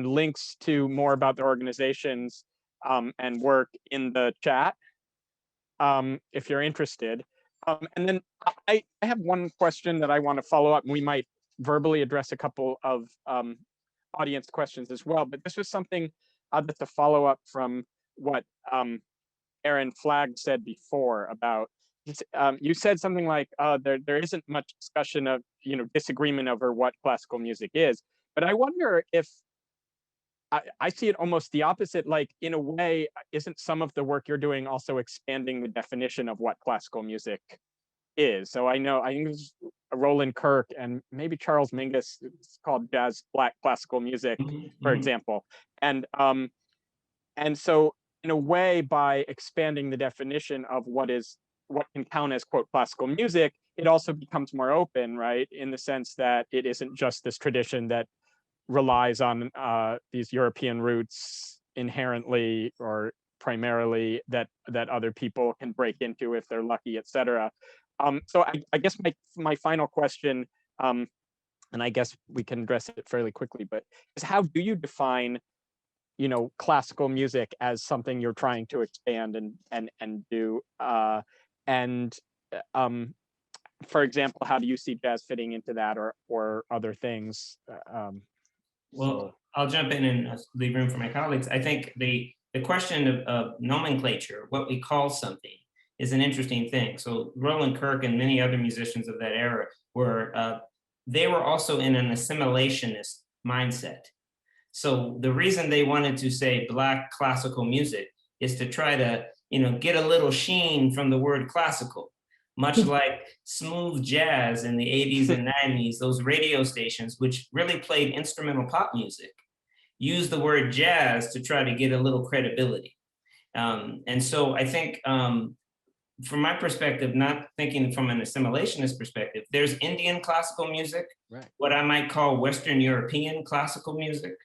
links to more about their organizations and work in the chat, if you're interested. And then I have one question that I want to follow up, and we might verbally address a couple of audience questions as well. But this was something that's a follow up from what Aaron Flagg said before about. You said something like there isn't much discussion of disagreement over what classical music is, but I wonder if I see it almost the opposite. Like, in a way, isn't some of the work you're doing also expanding the definition of what classical music is? So I think there's Roland Kirk and maybe Charles Mingus. It's called jazz black classical music, for example, and so in a way, by expanding the definition of what can count as quote classical music, it also becomes more open, right? In the sense that it isn't just this tradition that relies on these European roots inherently or primarily that other people can break into if they're lucky, et cetera. So I guess my final question, and I guess we can address it fairly quickly, but is how do you define classical music as something you're trying to expand and do? For example, how do you see jazz fitting into that, or other things? Well, I'll jump in and leave room for my colleagues. I think the question of nomenclature, what we call something, is an interesting thing. So Roland Kirk and many other musicians of that era they were also in an assimilationist mindset. So the reason they wanted to say Black classical music is to try to, get a little sheen from the word classical, much like smooth jazz in the 80s and 90s, those radio stations, which really played instrumental pop music, used the word jazz to try to get a little credibility. And so I think from my perspective, not thinking from an assimilationist perspective, there's Indian classical music, right, what I might call Western European classical music.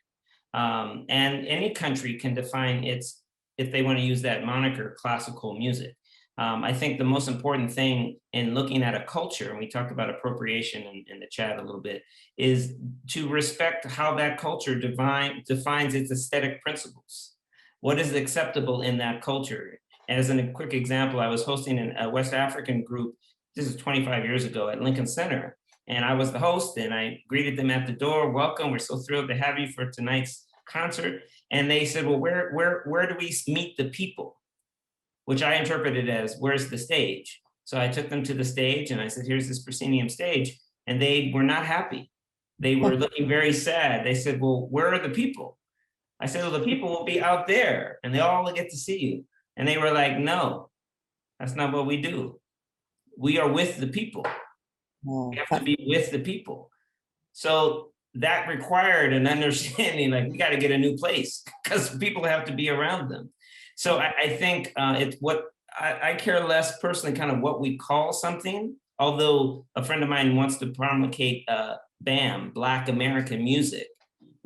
And any country can define its, if they want to use that moniker, classical music. I think the most important thing in looking at a culture, and we talked about appropriation in the chat a little bit, is to respect how that culture defines its aesthetic principles. What is acceptable in that culture? As a quick example, I was hosting a West African group, this is 25 years ago, at Lincoln Center. And I was the host, and I greeted them at the door. Welcome, we're so thrilled to have you for tonight's concert. And they said, well, where do we meet the people? Which I interpreted as, where's the stage? So I took them to the stage and I said, here's this proscenium stage. And they were not happy. They were looking very sad. They said, well, where are the people? I said, well, the people will be out there and they all get to see you. And they were like, no, that's not what we do. We are with the people. We have to be with the people. So that required an understanding, like, we got to get a new place because people have to be around them. So I think it's what I care less personally, kind of what we call something, although a friend of mine wants to promulgate BAM, Black American music.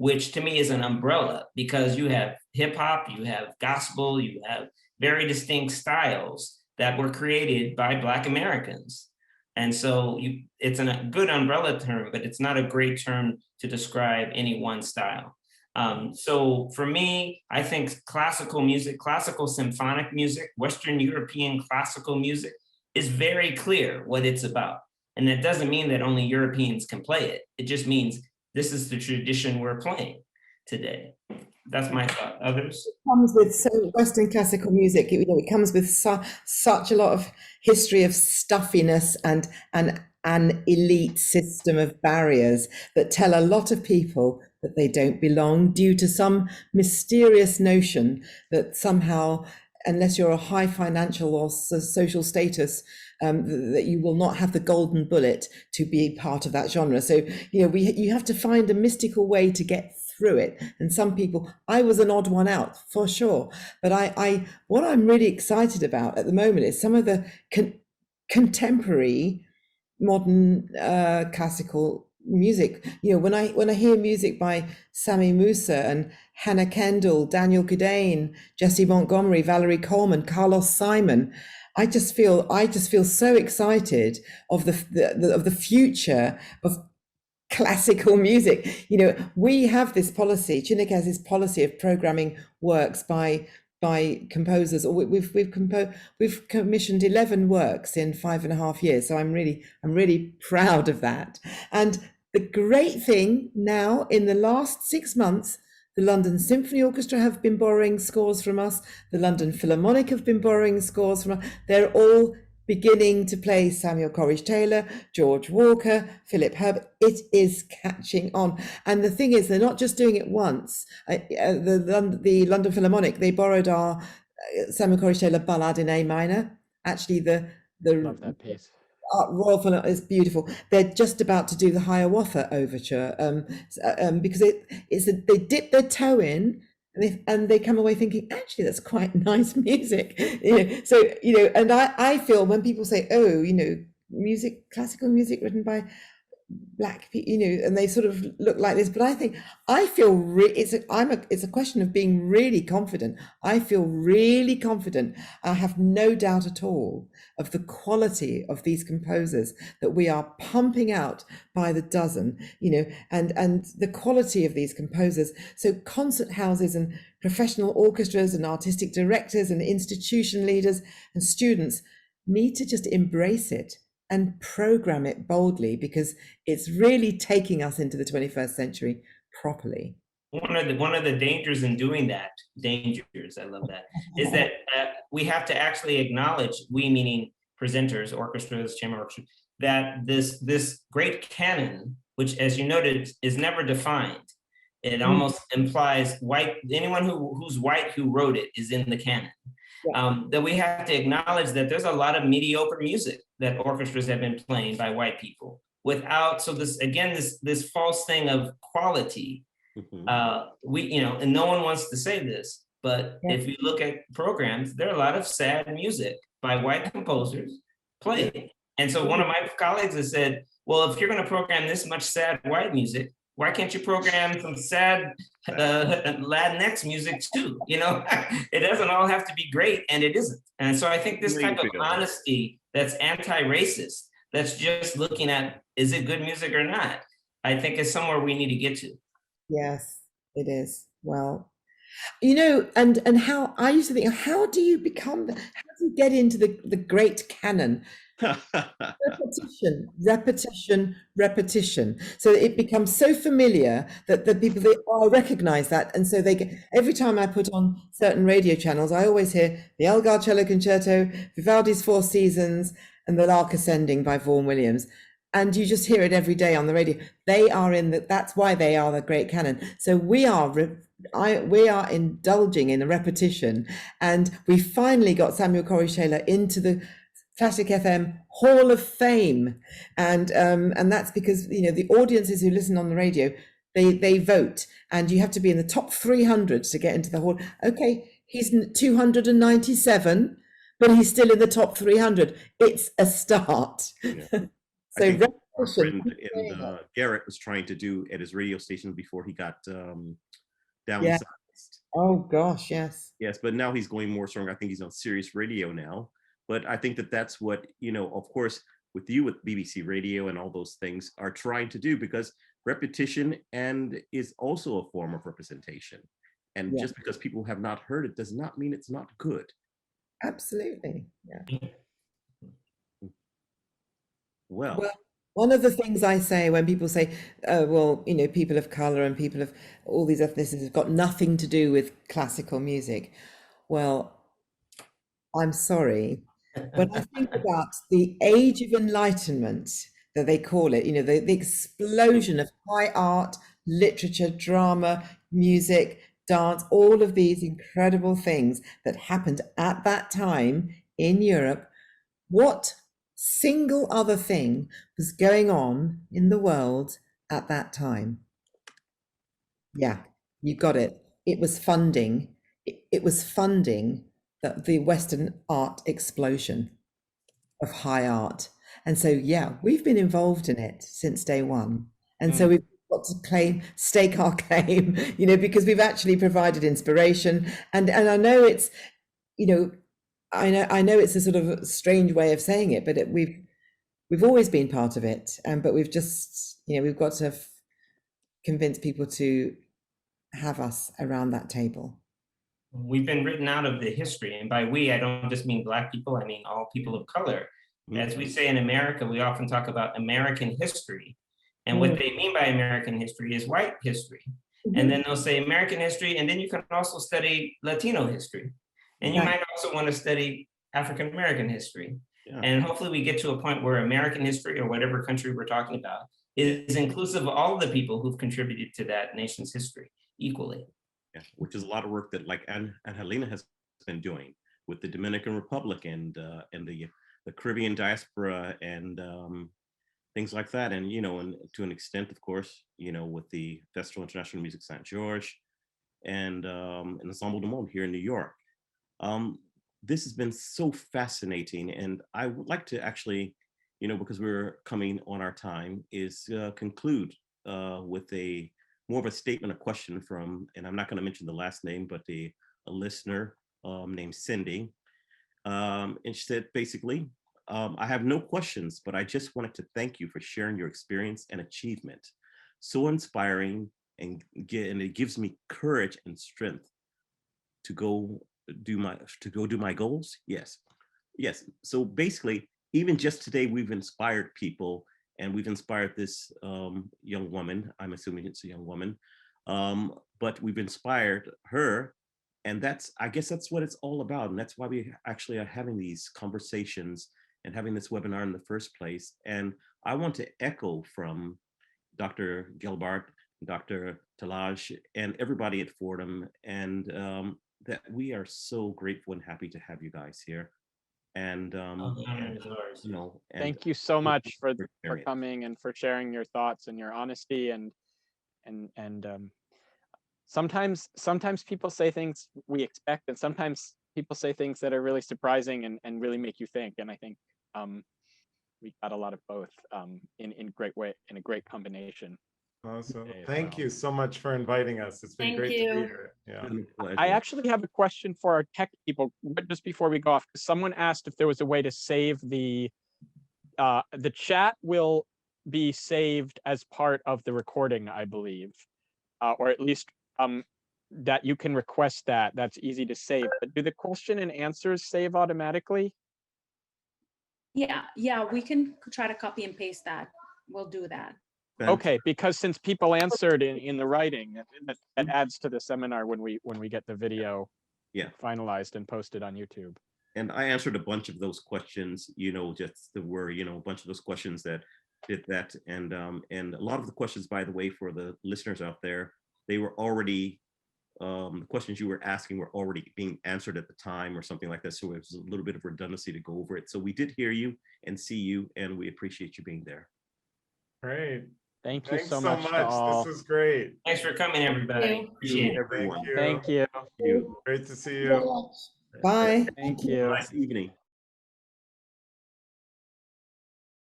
which to me is an umbrella, because you have hip hop, you have gospel, you have very distinct styles that were created by Black Americans. And so it's a good umbrella term, but it's not a great term to describe any one style. So for me, I think classical music, classical symphonic music, Western European classical music is very clear what it's about. And that doesn't mean that only Europeans can play it. It just means this is the tradition we're playing today. That's my thought. Others? It comes with Western classical music. It comes with such a lot of history of stuffiness and an elite system of barriers that tell a lot of people that they don't belong due to some mysterious notion that somehow, unless you're a high financial or social status, that you will not have the golden bullet to be part of that genre. So, you have to find a mystical way to get through it. And some people, I was an odd one out for sure. But what I'm really excited about at the moment is some of the contemporary modern classical music. When I hear music by Sami Musa and Hannah Kendall, Daniel Gudane, Jesse Montgomery, Valerie Coleman, Carlos Simon, I just feel so excited of the future of classical music. We have this policy. Chineke has this policy of programming works by composers. Or we've commissioned 11 works in 5.5 years. So I'm really proud of that. And the great thing now, in the last 6 months, the London Symphony Orchestra have been borrowing scores from us. The London Philharmonic have been borrowing scores from us. They're all beginning to play Samuel Coleridge Taylor, George Walker, Philip Herbert. It is catching on. And the thing is, they're not just doing it once. The London Philharmonic, they borrowed our Samuel Coleridge Taylor Ballad in A minor. Actually, Love that piece. Royal Philharmonic is beautiful. They're just about to do the Hiawatha Overture because they dip their toe in and they come away thinking, actually, that's quite nice music. So and I feel when people say, oh, music, classical music written by Black people, and they sort of look like this, but I feel it's a question of being really confident. I feel really confident. I have no doubt at all of the quality of these composers that we are pumping out by the dozen, and the quality of these composers. So concert houses and professional orchestras and artistic directors and institution leaders and students need to just embrace it and program it boldly, because it's really taking us into the 21st century properly. One of the dangers in doing that, I love that, is that we have to actually acknowledge, we meaning presenters, orchestras, chamber orchestras, that this great canon, which, as you noted, is never defined. It almost implies anyone who's white who wrote it is in the canon. Yeah. That we have to acknowledge that there's a lot of mediocre music that orchestras have been playing by white people so this false thing of quality. And no one wants to say this, but if you look at programs, there are a lot of sad music by white composers played. And so one of my colleagues has said, well, if you're going to program this much sad white music, why can't you program some sad Latinx music too? It doesn't all have to be great, and it isn't. And so I think this type of honesty that's anti-racist, that's just looking at, is it good music or not? I think is somewhere we need to get to. Yes, it is. Well, and how I used to think, how do you get into the great canon? Repetition. So it becomes so familiar that the people, I recognize that. And so every time I put on certain radio channels, I always hear the Elgar Cello Concerto, Vivaldi's Four Seasons, and the Lark Ascending by Vaughan Williams. And you just hear it every day on the radio. That's why they are the great canon. So we are indulging in a repetition, and we finally got Samuel Coleridge Taylor into the Classic FM Hall of Fame, and that's because the audiences who listen on the radio, they vote, and you have to be in the top 300 to get into the hall. Okay, he's 297, but he's still in the top 300. It's a start. Yeah. So our Awesome. friend in Garrett was trying to do at his radio station before he got downsized. Oh gosh, yes. Yes, but now he's going more strong. I think he's on Sirius Radio now. But I think that that's what, you know, of course, with you with BBC Radio and all those things are trying to do, because repetition and is also a form of representation. And Yeah. just because people have not heard it does not mean it's not good. Absolutely. Yeah. Well, one of the things I say when people say, well, you know, people of color and people of all these ethnicities have got nothing to do with classical music. Well, I'm sorry. When I think about the age of enlightenment that they call it, you know, the explosion of high art, literature, drama, music, dance, all of these incredible things that happened at that time in Europe, what single other thing was going on in the world at that time? Yeah, you got it. It was funding. It was funding the Western art explosion of high art. And so, yeah, we've been involved in it since day one. And so we've got to stake our claim, you know, because we've actually provided inspiration. And I know it's, you know, I know it's a sort of strange way of saying it, but we've always been part of it. But we've just, you know, we've got to convince people to have us around that table. We've been written out of the history, and by we, I don't just mean Black people, I mean all people of color. As we say in America, we often talk about American history. And what they mean by American history is white history. And then they'll say American history, and then you can also study Latino history. And you might also want to study African American history. Yeah. And hopefully we get to a point where American history, or whatever country we're talking about, is inclusive of all the people who've contributed to that nation's history equally. Yeah, which is a lot of work that like Angelina has been doing with the Dominican Republic and the Caribbean diaspora and things like that. And, you know, and to an extent, of course, you know, with the Festival International Music St. George and Ensemble du Monde here in New York. This has been so fascinating. And I would like to actually, you know, because we're coming on our time, is conclude with more of a statement, a question from, and I'm not going to mention the last name, but a listener named Cindy. And she said, basically, I have no questions, but I just wanted to thank you for sharing your experience and achievement. So inspiring, and it gives me courage and strength to go do my goals. Yes. So basically, even just today, we've inspired people, and we've inspired this young woman. I'm assuming it's a young woman, but we've inspired her. And I guess that's what it's all about. And that's why we actually are having these conversations and having this webinar in the first place. And I want to echo from Dr. Gelbart, Dr. Tallaj, and everybody at Fordham, and that we are so grateful and happy to have you guys here. And you know, thank you so much for coming and for sharing your thoughts and your honesty and sometimes people say things we expect, and sometimes people say things that are really surprising and really make you think. And I think we got a lot of both in a great combination. Awesome. Thank you so much for inviting us. It's been great to be here. Yeah. I actually have a question for our tech people, but just before we go off, because someone asked if there was a way to save the chat will be saved as part of the recording, I believe, or at least that you can request that. That's easy to save. But do the question and answers save automatically? Yeah, we can try to copy and paste that. We'll do that. Okay, because since people answered in the writing, that adds to the seminar when we get the video finalized and posted on YouTube. And I answered a bunch of those questions, you know, just there were, you know, a bunch of those questions that did that. And a lot of the questions, by the way, for the listeners out there, they were already, the questions you were asking were already being answered at the time or something like that. So it was a little bit of redundancy to go over it. So we did hear you and see you, and we appreciate you being there. Great. Thanks so much. This was great. Thanks for coming, everybody. Appreciate it. Everyone. Thank you. Great to see you. Bye. Thank you. Nice evening.